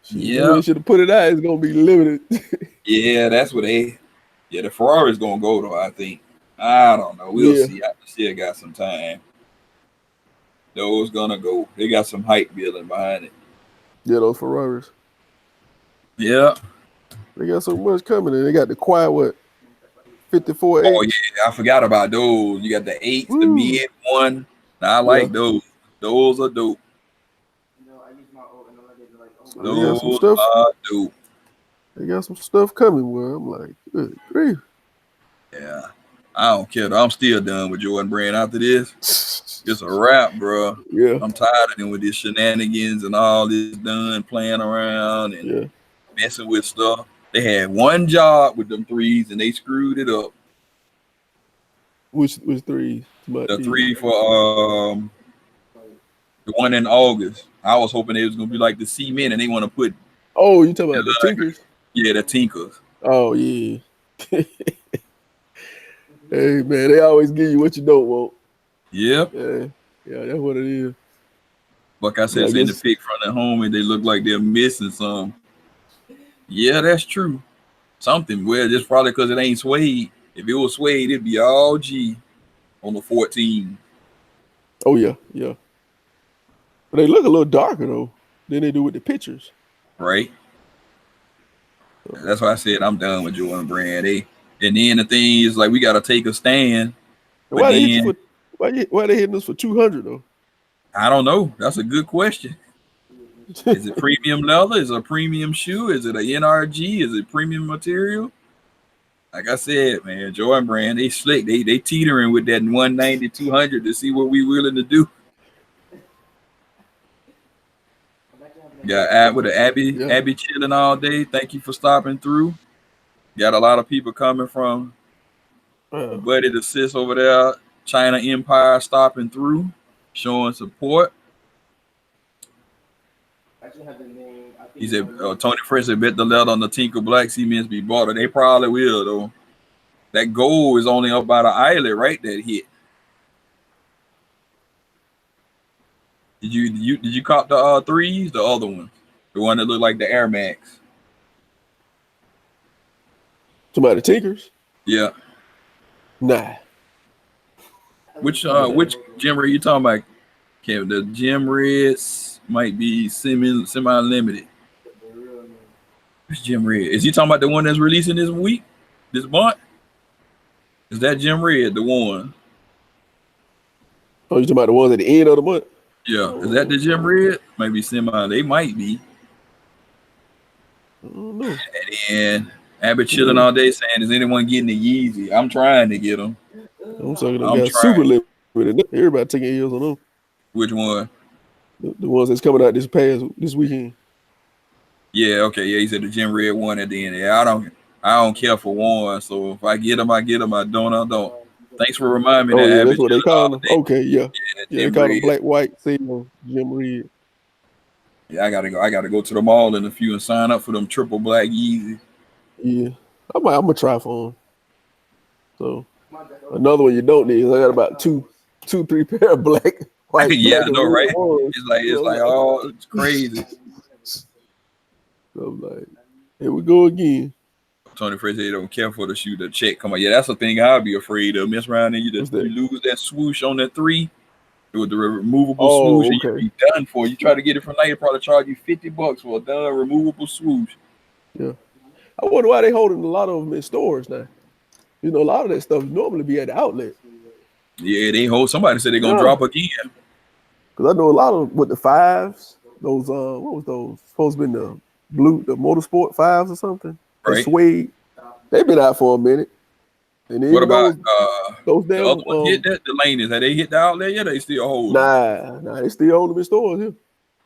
[SPEAKER 3] Shit, maybe
[SPEAKER 1] Yeah.
[SPEAKER 3] they should have put it out. It's gonna be limited.
[SPEAKER 1] Yeah, that's what they. Yeah, the Ferrari's gonna go though. I think. I don't know. We'll
[SPEAKER 3] Yeah.
[SPEAKER 1] see. I still got some time. Those gonna go. They got some hype building behind it.
[SPEAKER 3] Yeah, those Ferraris.
[SPEAKER 1] Yeah.
[SPEAKER 3] They got so much coming, and they got the quiet what 54
[SPEAKER 1] Oh
[SPEAKER 3] H.
[SPEAKER 1] yeah, I forgot about those. You got the eights, the
[SPEAKER 3] Woo.
[SPEAKER 1] mid one. Now, I
[SPEAKER 3] Yeah.
[SPEAKER 1] like those. Those are dope.
[SPEAKER 3] So they got some
[SPEAKER 1] Those
[SPEAKER 3] stuff.
[SPEAKER 1] are dope.
[SPEAKER 3] They got some stuff coming. Where I'm like, good grief.
[SPEAKER 1] Yeah. I don't care. I'm still done with Jordan Brand after this. It's a wrap, bro.
[SPEAKER 3] Yeah.
[SPEAKER 1] I'm tired of them with these shenanigans and all this done playing around and
[SPEAKER 3] Yeah.
[SPEAKER 1] messing with stuff. They had one job with them threes and they screwed it up.
[SPEAKER 3] Which three? About
[SPEAKER 1] The
[SPEAKER 3] the
[SPEAKER 1] three for the one in August. I was hoping it was gonna be like the cement and they want to put
[SPEAKER 3] oh, you talking about the Tinkers?
[SPEAKER 1] yeah the Tinkers.
[SPEAKER 3] Oh yeah. Hey man, they always give you what you don't want.
[SPEAKER 1] Yep.
[SPEAKER 3] Yeah, yeah, that's what it is.
[SPEAKER 1] Like I
[SPEAKER 3] But
[SPEAKER 1] said,
[SPEAKER 3] I
[SPEAKER 1] seen the
[SPEAKER 3] guess
[SPEAKER 1] pic from the home and they look like they're missing some. Yeah, that's true. Something. Well, just probably because it ain't suede. If it was suede, it'd be all G on the 14,
[SPEAKER 3] oh yeah, yeah. But they look a little darker though than they do with the pictures.
[SPEAKER 1] right? That's why I said I'm done with Jordan Brand. And then the thing is like we got to take a stand.
[SPEAKER 3] And
[SPEAKER 1] But
[SPEAKER 3] why they hit you
[SPEAKER 1] then
[SPEAKER 3] for why they hitting us for 200 though?
[SPEAKER 1] I don't know. That's a good question. Is it premium leather? Is it a premium shoe? Is it a NRG? Is it premium material? Like I said, man, Jordan Brand, they slick. They teetering with that 190, 200 to see what we willing to do. Got with the
[SPEAKER 3] Yeah.
[SPEAKER 1] Abby chilling all day. Thank you for stopping through. Got a lot of people coming from
[SPEAKER 3] Uh,
[SPEAKER 1] Buddy the Sis over there, China Empire stopping through, showing support. He said, Tony Fresh said, bet the leather on the Tinker Black cements be bought. They probably will, though. That gold is only up by the eyelid, right? That hit. Did you cop the threes? The other one, the one that looked like the Air Max.
[SPEAKER 3] somebody tinkers?
[SPEAKER 1] Yeah.
[SPEAKER 3] Nah.
[SPEAKER 1] Which gym red you talking about, Kevin? The gym reds might be semi limited. Which gym red? Is he talking about the one that's releasing this week, this month? Is that gym red the one?
[SPEAKER 3] Oh, you talking about the ones at the end of the month?
[SPEAKER 1] Yeah. Is that the gym red? Might be semi. They might be.
[SPEAKER 3] I don't know.
[SPEAKER 1] And Abbott chilling all day saying, "Is anyone getting the Yeezy?" I'm trying to get them.
[SPEAKER 3] I'm talking them
[SPEAKER 1] I'm
[SPEAKER 3] got super
[SPEAKER 1] trying.
[SPEAKER 3] limited. Everybody taking heels on them.
[SPEAKER 1] Which one?
[SPEAKER 3] The ones that's coming out this weekend.
[SPEAKER 1] Yeah, okay, yeah. He said the gym red one at the end. Yeah, I don't care for one. So if I get them, I get them. I don't, I don't. Thanks for reminding me
[SPEAKER 3] Oh
[SPEAKER 1] that
[SPEAKER 3] yeah, that's
[SPEAKER 1] Abbott
[SPEAKER 3] what they
[SPEAKER 1] chilling
[SPEAKER 3] call
[SPEAKER 1] all
[SPEAKER 3] them.
[SPEAKER 1] day.
[SPEAKER 3] Okay, yeah.
[SPEAKER 1] Yeah, that
[SPEAKER 3] Yeah, they
[SPEAKER 1] gym
[SPEAKER 3] call them
[SPEAKER 1] red.
[SPEAKER 3] black, white, sale, Jim Reed.
[SPEAKER 1] Yeah, I gotta go. I gotta go to the mall in a few and sign up for them triple black Yeezy.
[SPEAKER 3] Yeah. I'm gonna try for them. So another one you don't need is I got about two, three pair of
[SPEAKER 1] Yeah,
[SPEAKER 3] black
[SPEAKER 1] I
[SPEAKER 3] and
[SPEAKER 1] know,
[SPEAKER 3] red
[SPEAKER 1] right?
[SPEAKER 3] ones.
[SPEAKER 1] It's
[SPEAKER 3] So
[SPEAKER 1] like oh, it's crazy.
[SPEAKER 3] I'm like, here we go again.
[SPEAKER 1] Tony Frazier they don't care for the shoe. The check come on. Yeah, that's the thing I'd be afraid of. Mess around and
[SPEAKER 3] What's
[SPEAKER 1] you
[SPEAKER 3] that?
[SPEAKER 1] lose that swoosh on that three with the removable swoosh
[SPEAKER 3] Oh,
[SPEAKER 1] and you
[SPEAKER 3] okay.
[SPEAKER 1] be done for. You try to get it from there, probably charge you $50 for a done removable swoosh.
[SPEAKER 3] Yeah. I wonder why they holding a lot of them in stores now. You know, a lot of that stuff normally be at the outlet.
[SPEAKER 1] Yeah, they hold. Somebody said they're gonna
[SPEAKER 3] Yeah.
[SPEAKER 1] drop again.
[SPEAKER 3] Because I know a lot of with the fives, those what was those? Supposed to be the motorsport fives or something. That
[SPEAKER 1] Right.
[SPEAKER 3] suede. They've been out for a minute. And
[SPEAKER 1] What
[SPEAKER 3] even
[SPEAKER 1] about
[SPEAKER 3] those
[SPEAKER 1] the other
[SPEAKER 3] damn
[SPEAKER 1] one hit that the Laners? Have they hit the outlet yet? They still hold them.
[SPEAKER 3] nah, they still hold them in stores here.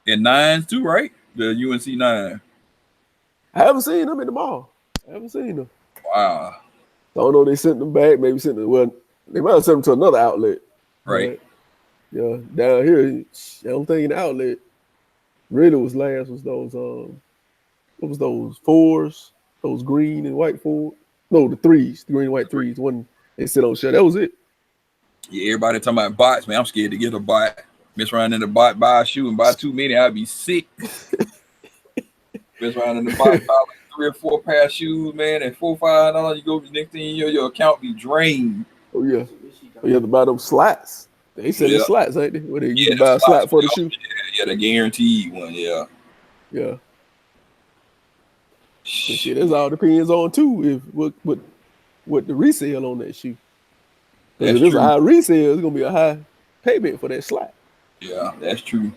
[SPEAKER 1] And nines too, right? The UNC 9.
[SPEAKER 3] I haven't seen them in the mall. I haven't seen them.
[SPEAKER 1] Wow.
[SPEAKER 3] I don't know. They sent them back. Maybe sent them. Well, they might have sent them to another outlet.
[SPEAKER 1] Right.
[SPEAKER 3] But yeah, down here, I don't think the outlet really was last. Was those what was those fours? Those green and white four? No, the threes, the green and white threes. One they sit on shelf. That was it.
[SPEAKER 1] Yeah, everybody talking about bots, man. I'm scared to get a bot. Miss around in the bot, buy a shoe and buy too many, I'd be sick. Miss around in the bot, buy like 3 or 4 pair of shoes, man, and $4-5. You go next thing you know, your account be drained.
[SPEAKER 3] Oh yeah. Oh, you have to buy them slats. They sell
[SPEAKER 1] Yeah,
[SPEAKER 3] their slats, ain't they? Where you
[SPEAKER 1] yeah,
[SPEAKER 3] can
[SPEAKER 1] the
[SPEAKER 3] buy a
[SPEAKER 1] slots
[SPEAKER 3] slat
[SPEAKER 1] for
[SPEAKER 3] for the shoe.
[SPEAKER 1] yeah, the guaranteed one, yeah.
[SPEAKER 3] Yeah. But shit,
[SPEAKER 1] Shit,
[SPEAKER 3] that's all depends on too if what the resale on that shoe. Because
[SPEAKER 1] that's
[SPEAKER 3] if it's a
[SPEAKER 1] true.
[SPEAKER 3] high resale, it's gonna be a high payment for that slat.
[SPEAKER 1] Yeah, that's true.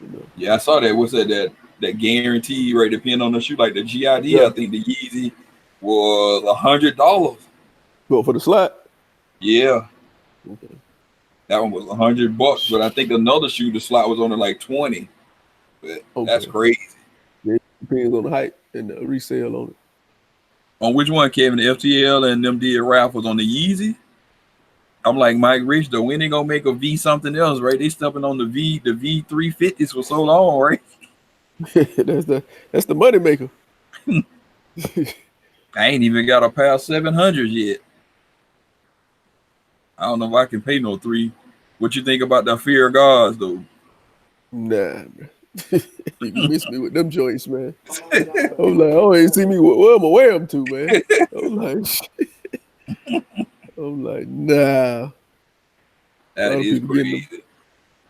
[SPEAKER 3] You know.
[SPEAKER 1] Yeah, I saw that. What's that guarantee right? Depending on the shoe, like the GID, I
[SPEAKER 3] Yeah.
[SPEAKER 1] think the Yeezy was $100.
[SPEAKER 3] But for the slat.
[SPEAKER 1] Yeah,
[SPEAKER 3] Okay.
[SPEAKER 1] that one was $100. But I think another shoe, the slot was only like 20. But that's
[SPEAKER 3] Okay.
[SPEAKER 1] crazy.
[SPEAKER 3] Yeah, it depends on the height and the resale on it.
[SPEAKER 1] On which one, Kevin? The FTL and them did raffles on the Yeezy. I'm like Mike Rich though. When they gonna make a V something else, right? They stepping on the V350s for so long, right?
[SPEAKER 3] that's the money maker.
[SPEAKER 1] I ain't even got a pair 700 yet. I don't know if I can pay no three. What you think about the Fear of Gods though?
[SPEAKER 3] Nah, man. You miss me with them joints, man. I'm like, oh, ain't see me. Where am I wear them to, man? I'm like, I'm like, nah. A
[SPEAKER 1] That
[SPEAKER 3] lot of
[SPEAKER 1] is
[SPEAKER 3] people getting them.
[SPEAKER 1] crazy.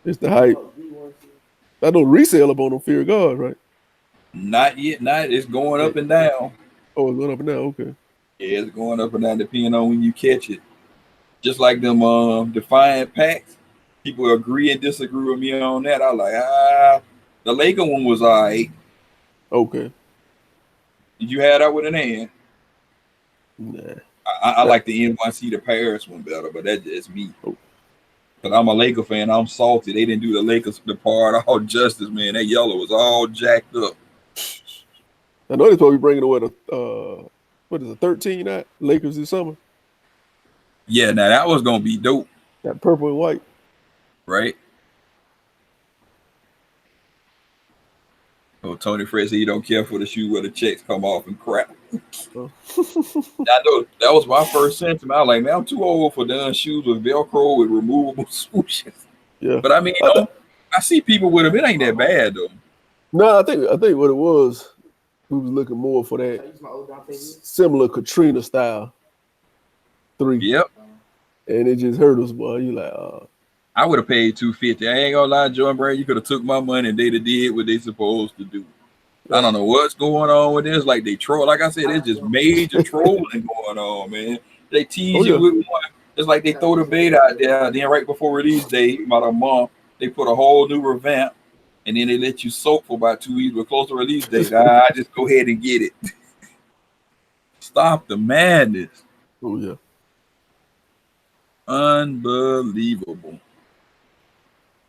[SPEAKER 3] It's the hype. I know resale up on them Fear of God, right?
[SPEAKER 1] Not yet. Not it's going up and down.
[SPEAKER 3] Oh, it's going up and down. Okay.
[SPEAKER 1] Yeah, it's going up and down depending on when you catch it. Just like them Defiant packs, people agree and disagree with me on that. I like the Laker one was alright.
[SPEAKER 3] Okay.
[SPEAKER 1] Did you have that with an hand?
[SPEAKER 3] Nah.
[SPEAKER 1] I
[SPEAKER 3] That,
[SPEAKER 1] like the NYC the Paris one better, but that's just me.
[SPEAKER 3] oh,
[SPEAKER 1] Cause I'm a Laker fan. I'm salty. They didn't do the Lakers the part all justice, man. That yellow was all jacked up.
[SPEAKER 3] I know they're supposed to be bringing away the what is it, 13 at Lakers this summer?
[SPEAKER 1] Yeah, now that was gonna be dope,
[SPEAKER 3] That purple and white.
[SPEAKER 1] right? Oh, Tony Fred said he don't care for the shoe where the checks come off and crap.
[SPEAKER 3] Oh.
[SPEAKER 1] I know that was my first sentiment. I was like, man, I'm too old for done shoes with Velcro with removable swooshes.
[SPEAKER 3] Yeah.
[SPEAKER 1] But I mean,
[SPEAKER 3] I th-
[SPEAKER 1] I see people with them. It ain't that bad though,
[SPEAKER 3] no, I think what it was, we was looking more for that similar Katrina style 3,
[SPEAKER 1] Yep.
[SPEAKER 3] and it just hurt us, boy. You like,
[SPEAKER 1] I would have paid $250. I ain't gonna lie, Jordan Brand. You could have took my money and they'd have did what they supposed to do. I
[SPEAKER 3] yeah.
[SPEAKER 1] don't know what's going on with this. Like they troll. Like I said, it's just major trolling going on, man. They
[SPEAKER 3] Oh
[SPEAKER 1] tease you
[SPEAKER 3] yeah.
[SPEAKER 1] with one. It's like they throw the bait out there. Then right before release day, about a month, they put a whole new revamp, and then they let you soak for about 2 weeks. But close to release date, I just go ahead and get it. Stop the madness.
[SPEAKER 3] Oh yeah.
[SPEAKER 1] Unbelievable.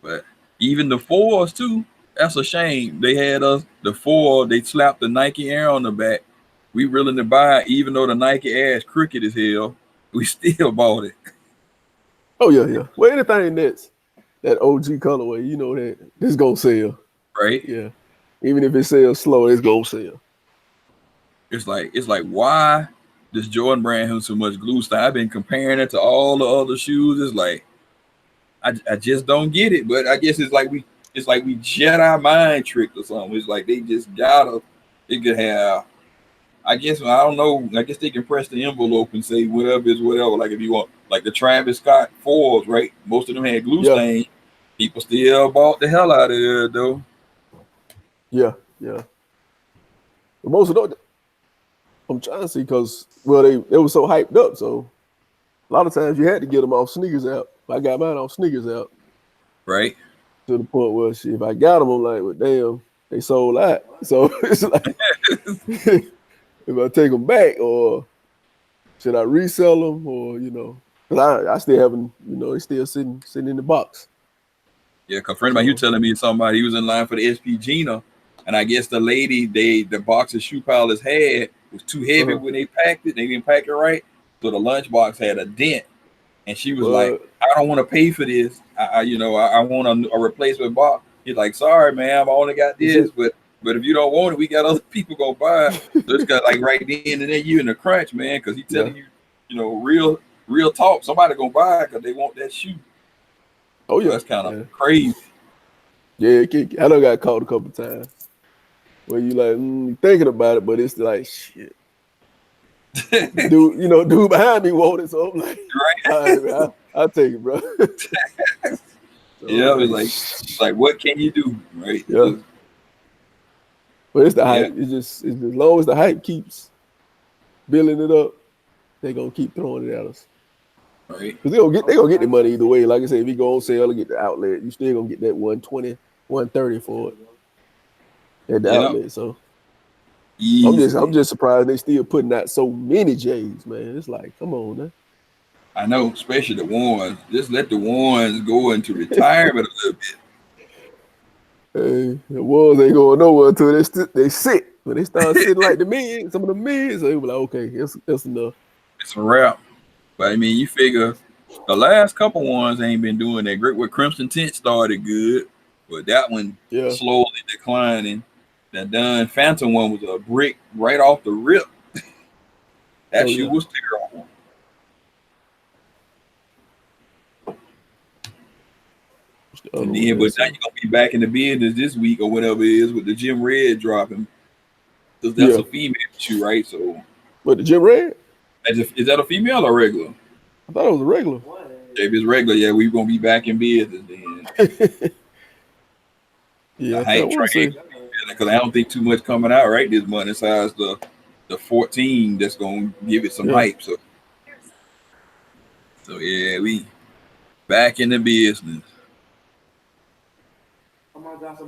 [SPEAKER 1] But even the fours too. That's a shame. They had us the four. They slapped the Nike Air on the back. We willing to buy it, even though the Nike Air is crooked as hell. We still bought it,
[SPEAKER 3] Oh yeah, yeah. Well, anything that's that OG colorway, you know that this gonna sell.
[SPEAKER 1] right?
[SPEAKER 3] Yeah. Even if it sells slow, it's gonna sell.
[SPEAKER 1] It's like why does Jordan Brand have so much glue style? I've been comparing it to all the other shoes. It's like I just don't get it. But I guess it's like we Jedi mind tricked or something. It's like they just gotta they could have. I guess I don't know. I guess they can press the envelope and say whatever is whatever. Like if you want, like the Travis Scott fours, right? Most of them had glue
[SPEAKER 3] Yeah,
[SPEAKER 1] stain. People still bought the hell out of it though,
[SPEAKER 3] yeah, yeah. But most of those, I'm trying to see because well, they were so hyped up, so a lot of times you had to get them off sneakers out. I got mine off sneakers out
[SPEAKER 1] right?
[SPEAKER 3] to the point where shit, if I got them, I'm like, well, damn, they sold out. So it's like if I take them back or should I resell them or because I still haven't they still sitting in the box.
[SPEAKER 1] Yeah, cause friend of mine, he was
[SPEAKER 3] So
[SPEAKER 1] telling me somebody he was in line for the SP Gina, and I guess the lady the box of shoe polish had was too heavy
[SPEAKER 3] uh-huh.
[SPEAKER 1] when they packed it. They didn't pack it right, so the lunchbox had a dent. And she was like,
[SPEAKER 3] But
[SPEAKER 1] I don't want to pay for this. I want a replacement box. He's like, sorry, ma'am, I only got
[SPEAKER 3] it's
[SPEAKER 1] this,
[SPEAKER 3] it.
[SPEAKER 1] but if you don't want it, we got other people gonna buy it. So it's got like right then and there you in the crunch, man, because he's telling
[SPEAKER 3] Yeah.
[SPEAKER 1] you, real talk. Somebody gonna buy it because they want that shoe.
[SPEAKER 3] Oh
[SPEAKER 1] So
[SPEAKER 3] yeah.
[SPEAKER 1] that's kind of
[SPEAKER 3] Yeah.
[SPEAKER 1] crazy.
[SPEAKER 3] Yeah. I done got caught a couple times where you like you thinking about it, but it's like shit. Dude behind me wanted it, so I'm like, all right, man, I'll take it, bro. So I'm
[SPEAKER 1] Yeah,
[SPEAKER 3] like,
[SPEAKER 1] it's like what can you do, right?
[SPEAKER 3] yeah. But it's the
[SPEAKER 1] Yeah,
[SPEAKER 3] hype. It's as long as the hype keeps building it up, they gonna keep throwing it at us.
[SPEAKER 1] right.
[SPEAKER 3] Cause they gonna get the money either way. Like I said, if you go on sale and get the outlet, you still gonna get that 120, 130 for it at the
[SPEAKER 1] Yeah,
[SPEAKER 3] outlet. So I'm
[SPEAKER 1] easily.
[SPEAKER 3] just surprised they still putting out so many J's, man. It's like, come on, man.
[SPEAKER 1] I know, especially the ones. Just let the ones go into retirement a little bit.
[SPEAKER 3] Hey, the ones ain't going nowhere until they sit. When they start sitting like the mids, some of the mids, they be like, okay, that's enough.
[SPEAKER 1] It's a wrap. But I mean, you figure the last couple ones ain't been doing that great. With Crimson Tint started good, but that one
[SPEAKER 3] Yeah.
[SPEAKER 1] slowly declining. That done Phantom one was a brick right off the rip. That
[SPEAKER 3] Oh
[SPEAKER 1] shoe
[SPEAKER 3] yeah.
[SPEAKER 1] was terrible.
[SPEAKER 3] What's the other
[SPEAKER 1] And
[SPEAKER 3] one
[SPEAKER 1] then,
[SPEAKER 3] that
[SPEAKER 1] but now
[SPEAKER 3] say?
[SPEAKER 1] you're gonna be back in the business this week or whatever it is with the Jim Red dropping, because that's
[SPEAKER 3] Yeah.
[SPEAKER 1] a female shoe, right? So,
[SPEAKER 3] But the Gym Red?
[SPEAKER 1] is that a female or regular?
[SPEAKER 3] I thought it was a regular.
[SPEAKER 1] If it's regular, yeah, we gonna be back in business then. The
[SPEAKER 3] Yeah, I
[SPEAKER 1] hype
[SPEAKER 3] want to
[SPEAKER 1] train
[SPEAKER 3] say.
[SPEAKER 1] because I don't think too much coming out right this month. Besides the the 14 that's gonna give it some
[SPEAKER 3] Yeah.
[SPEAKER 1] hype. So yeah, we back in the business.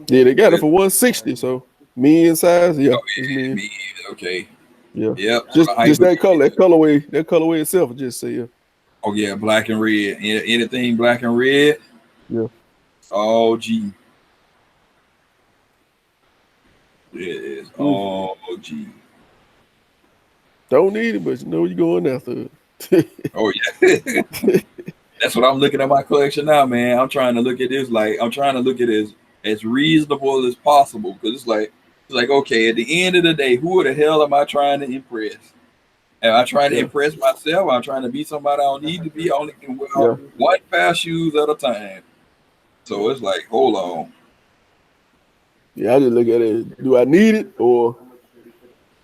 [SPEAKER 3] Yeah, they got
[SPEAKER 1] But
[SPEAKER 3] it for 160. So medium size, yeah,
[SPEAKER 1] oh
[SPEAKER 3] it's
[SPEAKER 1] yeah,
[SPEAKER 3] medium.
[SPEAKER 1] me okay.
[SPEAKER 3] Yeah.
[SPEAKER 1] Yep,
[SPEAKER 3] Just
[SPEAKER 1] hype
[SPEAKER 3] just
[SPEAKER 1] with
[SPEAKER 3] that color, that colorway itself, just say yeah.
[SPEAKER 1] oh yeah, black and red. Anything black and red.
[SPEAKER 3] Yeah.
[SPEAKER 1] Oh gee, it is
[SPEAKER 3] Mm.
[SPEAKER 1] oh gee.
[SPEAKER 3] Don't need it, but you know you're going after it.
[SPEAKER 1] Oh yeah. That's what I'm looking at my collection now, man. I'm trying to look at this like I'm trying to look at it as reasonable as possible because it's like okay, at the end of the day, who the hell am I trying to impress? Am I trying to
[SPEAKER 3] Yeah.
[SPEAKER 1] impress myself? I'm trying to be somebody I don't need to be. I only can wear
[SPEAKER 3] Yeah.
[SPEAKER 1] one pair of shoes at a time. So it's like, hold on,
[SPEAKER 3] Yeah. I just look at it. Do I need it or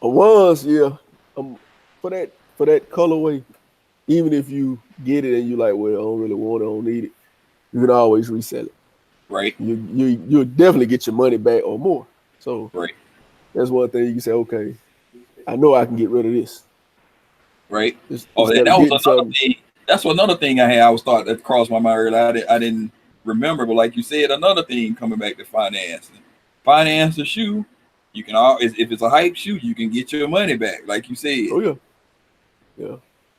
[SPEAKER 3] once? Yeah. Um, for that colorway, even if you get it and you like, well, I don't really want it, I don't need it, you can always resell it.
[SPEAKER 1] right,
[SPEAKER 3] You'll definitely get your money back or more. So
[SPEAKER 1] right,
[SPEAKER 3] that's one thing you can say, okay, I know I can get rid of this.
[SPEAKER 1] right.
[SPEAKER 3] Just
[SPEAKER 1] Oh, and
[SPEAKER 3] instead of
[SPEAKER 1] that was
[SPEAKER 3] getting
[SPEAKER 1] another
[SPEAKER 3] something.
[SPEAKER 1] thing. That's another thing I had. I was starting to cross my mind earlier. I didn't remember, but like you said, another thing coming back to financing. Finance a shoe, you can always if it's a hype shoe, you can get your money back. Like you said,
[SPEAKER 3] Oh yeah, yeah.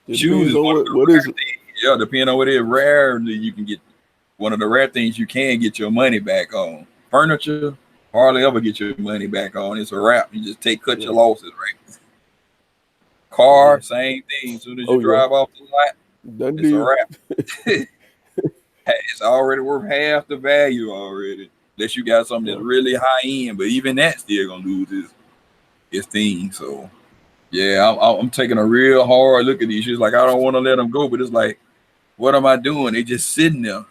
[SPEAKER 3] It
[SPEAKER 1] shoes
[SPEAKER 3] depends
[SPEAKER 1] is
[SPEAKER 3] on
[SPEAKER 1] one of
[SPEAKER 3] what
[SPEAKER 1] the
[SPEAKER 3] is
[SPEAKER 1] rare
[SPEAKER 3] it.
[SPEAKER 1] things. Yeah, depending on what it is, rarely you can get one of the rare things you can get your money back on. Furniture, hardly ever get your money back on. It's a wrap. You just cut your
[SPEAKER 3] Yeah,
[SPEAKER 1] losses, right?
[SPEAKER 3] yeah.
[SPEAKER 1] Car, same thing. As soon as you
[SPEAKER 3] Oh yeah.
[SPEAKER 1] drive off the lot,
[SPEAKER 3] Done
[SPEAKER 1] it's a
[SPEAKER 3] deal.
[SPEAKER 1] wrap. It's already worth half the value already. Unless you got something that's
[SPEAKER 3] Yeah.
[SPEAKER 1] really high end, but even that still gonna lose its thing. So yeah, I'm taking a real hard look at these shoes. Like I don't want to let them go, but it's like, what am I doing? They just sitting there.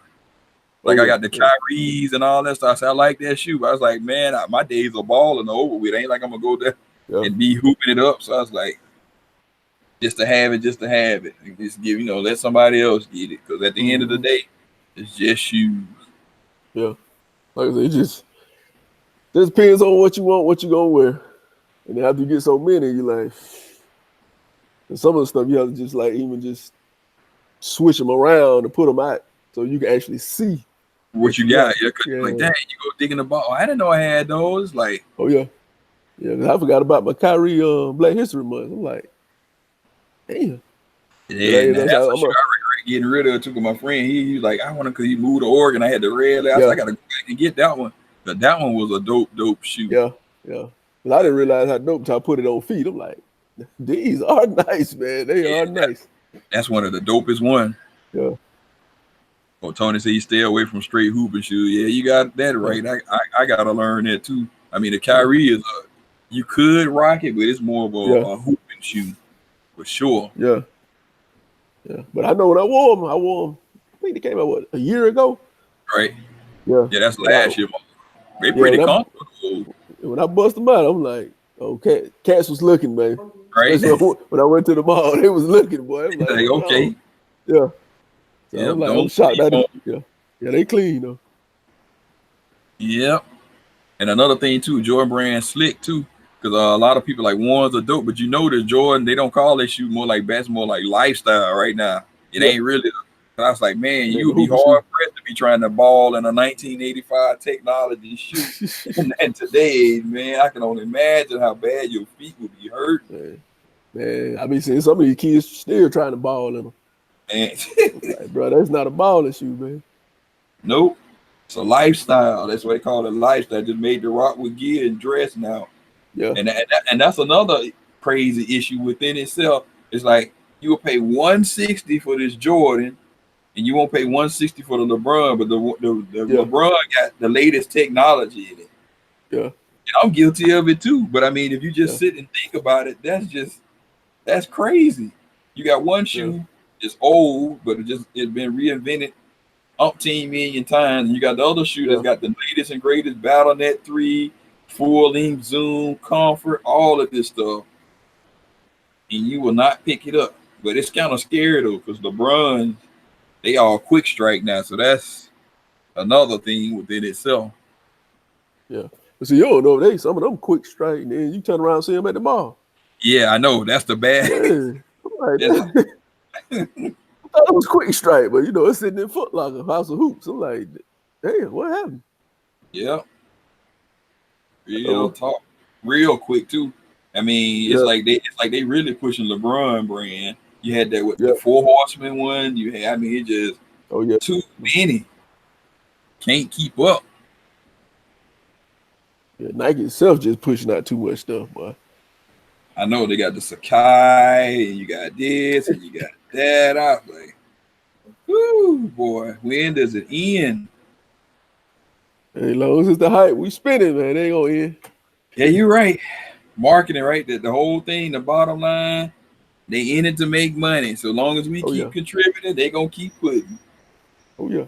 [SPEAKER 3] Oh
[SPEAKER 1] Like I
[SPEAKER 3] yeah.
[SPEAKER 1] got the
[SPEAKER 3] Yeah.
[SPEAKER 1] Kyries and all that stuff. I said, I like that shoe. But I was like, man, my days are balling over with. It ain't like I'm gonna go there
[SPEAKER 3] Yeah.
[SPEAKER 1] and be hooping it up. So I was like, just to have it, and just give let somebody else get it. Because at the end of the
[SPEAKER 3] Hmm.
[SPEAKER 1] day, it's just shoes.
[SPEAKER 3] Yeah. Like I said, it just depends on what you want, what you gonna wear. And then after you get so many, you like, and some of the stuff you have to just like even just switch them around and put them out so you can actually see
[SPEAKER 1] What
[SPEAKER 3] what
[SPEAKER 1] you
[SPEAKER 3] you
[SPEAKER 1] got?
[SPEAKER 3] got.
[SPEAKER 1] Yeah, cause like,
[SPEAKER 3] Yeah.
[SPEAKER 1] dang, you go dig in the ball. I didn't know I had those. Like,
[SPEAKER 3] Oh yeah. Yeah. 'Cause I forgot about my Kyrie Black History Month. I'm like, damn. But
[SPEAKER 1] yeah, now
[SPEAKER 3] that's
[SPEAKER 1] that's
[SPEAKER 3] how
[SPEAKER 1] a
[SPEAKER 3] I'm
[SPEAKER 1] shoe
[SPEAKER 3] a
[SPEAKER 1] I regret getting rid of too. Cause my friend, he was like, I want to, cause he moved to Oregon. I had the red. I said, I
[SPEAKER 3] yeah,
[SPEAKER 1] gotta go back and get that one. But that one was a dope shoe.
[SPEAKER 3] yeah, yeah. But I didn't realize how dope until I put it on feet. I'm like, these are nice, man. They
[SPEAKER 1] Yeah,
[SPEAKER 3] are nice.
[SPEAKER 1] that's one of the dopest one.
[SPEAKER 3] Yeah,
[SPEAKER 1] Oh, Tony said he stay away from straight hooping shoes. Yeah, you got that
[SPEAKER 3] yeah,
[SPEAKER 1] right. I gotta learn that too. I mean, the
[SPEAKER 3] yeah,
[SPEAKER 1] Kyrie is you could rock it, but it's more of
[SPEAKER 3] yeah,
[SPEAKER 1] a hooping shoe for sure.
[SPEAKER 3] yeah, yeah. But I know when I wore them. I think they came out what a year ago.
[SPEAKER 1] Right?
[SPEAKER 3] Yeah,
[SPEAKER 1] Yeah, that's
[SPEAKER 3] and I
[SPEAKER 1] last year. They
[SPEAKER 3] yeah
[SPEAKER 1] pretty comfortable,
[SPEAKER 3] when I bust them out, I'm like, okay, cats was looking, man.
[SPEAKER 1] right?
[SPEAKER 3] Especially when I went to the mall, they was looking, boy. I'm like,
[SPEAKER 1] Like,
[SPEAKER 3] hold on.
[SPEAKER 1] okay,
[SPEAKER 3] Yeah. So
[SPEAKER 1] yep,
[SPEAKER 3] I'm
[SPEAKER 1] don't
[SPEAKER 3] shocked.
[SPEAKER 1] sleep
[SPEAKER 3] I
[SPEAKER 1] on.
[SPEAKER 3] did. Yeah, yeah, they clean though.
[SPEAKER 1] Yep. And another thing too, Jordan brand slick too, because a lot of people like ones are dope, but you notice Jordan they don't call that shoe more like that's more like lifestyle right now. It
[SPEAKER 3] Yeah,
[SPEAKER 1] ain't really. I was like, man,
[SPEAKER 3] and then
[SPEAKER 1] you
[SPEAKER 3] the
[SPEAKER 1] would be
[SPEAKER 3] hooper shoe.
[SPEAKER 1] hard pressed to be trying to ball in a 1985 technology shoe. And today, man, I can only imagine how bad your feet would be hurt.
[SPEAKER 3] Man, I be seeing some of these kids still trying to ball in them.
[SPEAKER 1] And
[SPEAKER 3] I'm like, bro, that's not a balling shoe, man.
[SPEAKER 1] nope, it's a lifestyle. That's what they call it, lifestyle. Just made the rock with gear and dress now.
[SPEAKER 3] Yeah,
[SPEAKER 1] And that's another crazy issue within itself. It's like you will pay 160 for this Jordan, and you won't pay 160 for the LeBron, but the
[SPEAKER 3] yeah,
[SPEAKER 1] LeBron got the latest technology in it.
[SPEAKER 3] yeah,
[SPEAKER 1] And I'm guilty of it too. But I mean, if you just
[SPEAKER 3] yeah,
[SPEAKER 1] sit and think about it, that's crazy. You got one
[SPEAKER 3] yeah,
[SPEAKER 1] shoe, it's old, but it's been reinvented umpteen million times. And you got the other shoe that's
[SPEAKER 3] yeah,
[SPEAKER 1] got the latest and greatest BattleNet 3, full length zoom, comfort, all of this stuff, and you will not pick it up. But it's kind of scary though, because LeBron, they all quick strike now, so that's another thing within itself.
[SPEAKER 3] yeah. But see, you don't know they some of them quick strike, and then you turn around and see them at the mall.
[SPEAKER 1] Yeah, I know. That's the bad.
[SPEAKER 3] Yeah, I'm like,
[SPEAKER 1] That's
[SPEAKER 3] I thought it was Quick Strike, but it's sitting in Foot Locker, House of Hoops. I'm like, damn, what happened?
[SPEAKER 1] yeah, real
[SPEAKER 3] Oh,
[SPEAKER 1] talk, real quick too. I mean,
[SPEAKER 3] yeah,
[SPEAKER 1] it's like they really pushing LeBron brand. You had that with the
[SPEAKER 3] yeah,
[SPEAKER 1] Four Horsemen one. You had, I mean, it just
[SPEAKER 3] oh yeah,
[SPEAKER 1] too many. Can't keep up.
[SPEAKER 3] yeah. Nike itself just pushing out too much stuff, boy.
[SPEAKER 1] I know they got the Sakai, and you got this, and you got that. I was like, whoo, boy, when does it end?
[SPEAKER 3] Hey, long as it's the hype, we spinning, man. They ain't gonna end.
[SPEAKER 1] Yeah, you're right. Marketing, right? That the whole thing, the bottom line, they in it to make money. So long as we
[SPEAKER 3] Oh
[SPEAKER 1] keep
[SPEAKER 3] yeah,
[SPEAKER 1] contributing, they gonna keep putting.
[SPEAKER 3] oh yeah.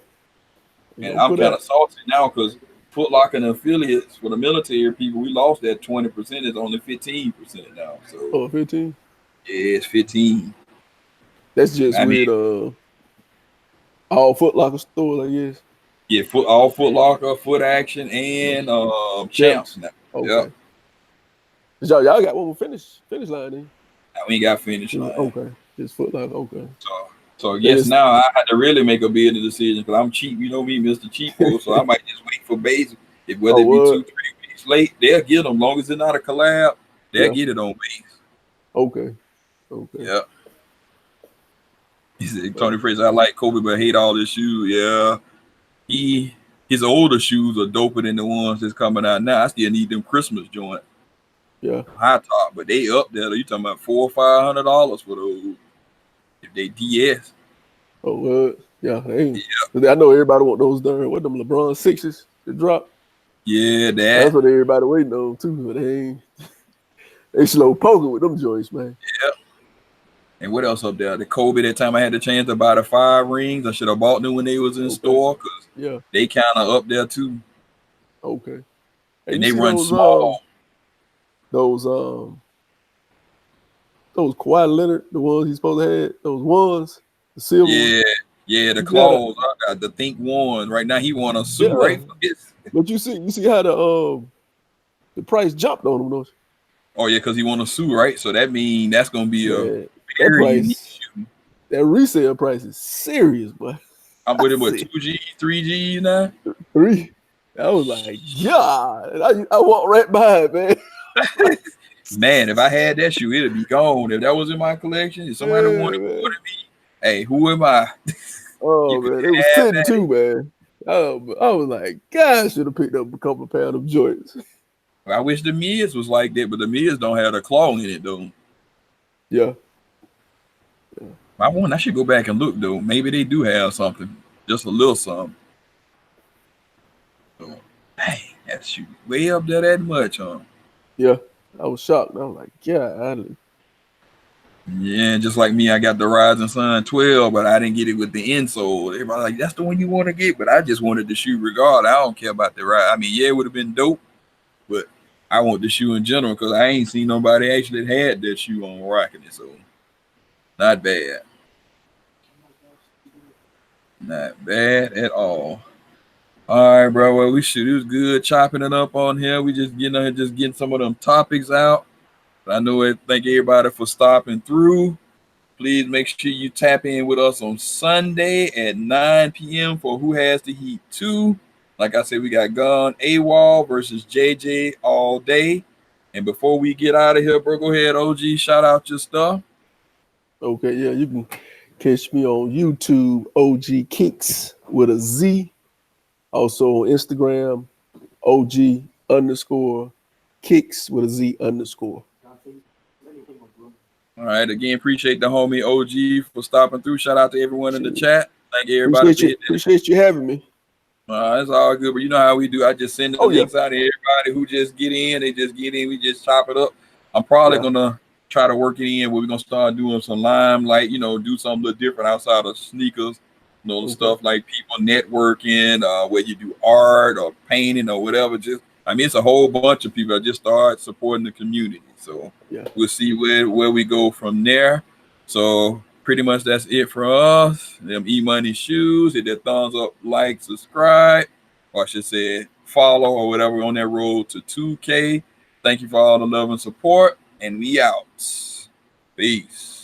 [SPEAKER 3] They
[SPEAKER 1] And
[SPEAKER 3] gonna
[SPEAKER 1] I'm
[SPEAKER 3] put
[SPEAKER 1] kind
[SPEAKER 3] out.
[SPEAKER 1] of salty now because Foot Locker and affiliates for the military people, we lost that 20%. It's only 15% now. So
[SPEAKER 3] Oh, 15.
[SPEAKER 1] yeah, it's 15.
[SPEAKER 3] That's just
[SPEAKER 1] I mean,
[SPEAKER 3] with all Foot Locker stores, I guess.
[SPEAKER 1] yeah, all Foot Locker, Foot Action, and
[SPEAKER 3] Champs.
[SPEAKER 1] Champs now. Yep.
[SPEAKER 3] Okay. Y'all got one with finish line then.
[SPEAKER 1] Now we ain't got finish line.
[SPEAKER 3] Okay. Just Foot Locker. Okay.
[SPEAKER 1] So I
[SPEAKER 3] And
[SPEAKER 1] guess
[SPEAKER 3] it's
[SPEAKER 1] now I had to really make a business decision because I'm cheap. You know me, Mr. Cheapo. So I might just wait for base. If whether
[SPEAKER 3] oh
[SPEAKER 1] it be
[SPEAKER 3] what?
[SPEAKER 1] 2, 3 weeks late, they'll get them. Long as it's not a collab, they'll
[SPEAKER 3] Yeah.
[SPEAKER 1] get it on base.
[SPEAKER 3] Okay. Okay.
[SPEAKER 1] Yeah. He said,
[SPEAKER 3] Uh,
[SPEAKER 1] Tony Fraser, I like Kobe, but I hate all his shoes. Yeah. He his older shoes are doper than the ones that's coming out now. I still need them Christmas joint
[SPEAKER 3] yeah.
[SPEAKER 1] high top, but they up there. You talking about $400 or $500 for those if they DS.
[SPEAKER 3] Oh what? Yeah. They, I know everybody want those done. What them LeBron sixes to drop?
[SPEAKER 1] Yeah,
[SPEAKER 3] That's
[SPEAKER 1] that.
[SPEAKER 3] what everybody waiting on too. But they slow poking with them joints, man.
[SPEAKER 1] Yeah. And what else up there? The Kobe, that time I had the chance to buy the 5 rings. I should have bought them when they was in
[SPEAKER 3] Okay.
[SPEAKER 1] store because
[SPEAKER 3] Yeah.
[SPEAKER 1] they kind of up there too.
[SPEAKER 3] Okay. Hey,
[SPEAKER 1] And
[SPEAKER 3] you
[SPEAKER 1] they
[SPEAKER 3] see
[SPEAKER 1] run small.
[SPEAKER 3] those those Kawhi Leonard, the ones he's supposed to have, those ones, the silver ones.
[SPEAKER 1] Yeah. Yeah, the
[SPEAKER 3] You see how the
[SPEAKER 1] claws. I got the Think one. Right now he want a suit,
[SPEAKER 3] yeah,
[SPEAKER 1] right? For his,
[SPEAKER 3] but you see how the price jumped on them those
[SPEAKER 1] oh yeah, because he want a suit, right? So that mean that's gonna be a
[SPEAKER 3] man. That
[SPEAKER 1] very unique
[SPEAKER 3] price,
[SPEAKER 1] shoe.
[SPEAKER 3] that resale price is serious, boy.
[SPEAKER 1] I'm
[SPEAKER 3] I
[SPEAKER 1] with him with
[SPEAKER 3] said
[SPEAKER 1] 2G, 3G now.
[SPEAKER 3] three. I was like, God, I walked right by it, man. I'm like,
[SPEAKER 1] Man, if I had that shoe, it'd be gone. If that was in my collection, if somebody
[SPEAKER 3] yeah,
[SPEAKER 1] wanted more
[SPEAKER 3] man.
[SPEAKER 1] than me, hey, who am I? You
[SPEAKER 3] Oh
[SPEAKER 1] could
[SPEAKER 3] man, it was
[SPEAKER 1] have
[SPEAKER 3] 10
[SPEAKER 1] that.
[SPEAKER 3] too, man. I was like, God, I should have picked up a couple of pounds of joints.
[SPEAKER 1] I wish the Miz was like that, but the Miz don't have a claw in it though.
[SPEAKER 3] Yeah, yeah,
[SPEAKER 1] I should go back and look though. Maybe they do have something, just a little something. So, dang, that shoe way up there that much, huh?
[SPEAKER 3] yeah. I was shocked. I was like, God,
[SPEAKER 1] Yeah, just like me, I got the Rising Sun 12, but I didn't get it with the insole. Everybody like, that's the one you want to get, but I just wanted the shoe regardless. I don't care about the ride. I mean, yeah, it would have been dope, but I want the shoe in general because I ain't seen nobody actually had that shoe on rocking it, so not bad. Not bad at all. All right, bro. Well, it was good chopping it up on here. We just just getting some of them topics out. But I know it. Thank everybody for stopping through. Please make sure you tap in with us on Sunday at 9 p.m. for Who Has the Heat 2. Like I said, we got Gun AWOL versus JJ all day. And before we get out of here, bro, go ahead, OG, shout out your stuff.
[SPEAKER 3] okay, yeah. You can catch me on YouTube, OG Kicks with a Z. Also on Instagram, OG underscore Kicks with a Z underscore.
[SPEAKER 1] All right, again, appreciate the homie OG for stopping through. Shout out to everyone in the
[SPEAKER 3] Shit.
[SPEAKER 1] chat. Thank everybody for hitting it.
[SPEAKER 3] Appreciate you having me.
[SPEAKER 1] It's all good, but you know how we do. I just send the
[SPEAKER 3] Oh yeah,
[SPEAKER 1] links out to everybody who just get in. They just get in. We just chop it up. I'm probably
[SPEAKER 3] yeah,
[SPEAKER 1] gonna try to work it in where we're gonna start doing some limelight. Do something a little different outside of sneakers. The
[SPEAKER 3] okay,
[SPEAKER 1] stuff like people networking, where you do art or painting or whatever. Just I mean, it's a whole bunch of people that just start supporting the community. So
[SPEAKER 3] yeah.
[SPEAKER 1] we'll see where we go from there. So pretty much that's it for us. Them Emoneyshoes. Hit that thumbs up, like, subscribe, or I should say follow or whatever on that road to 2K. Thank you for all the love and support. and we out. Peace.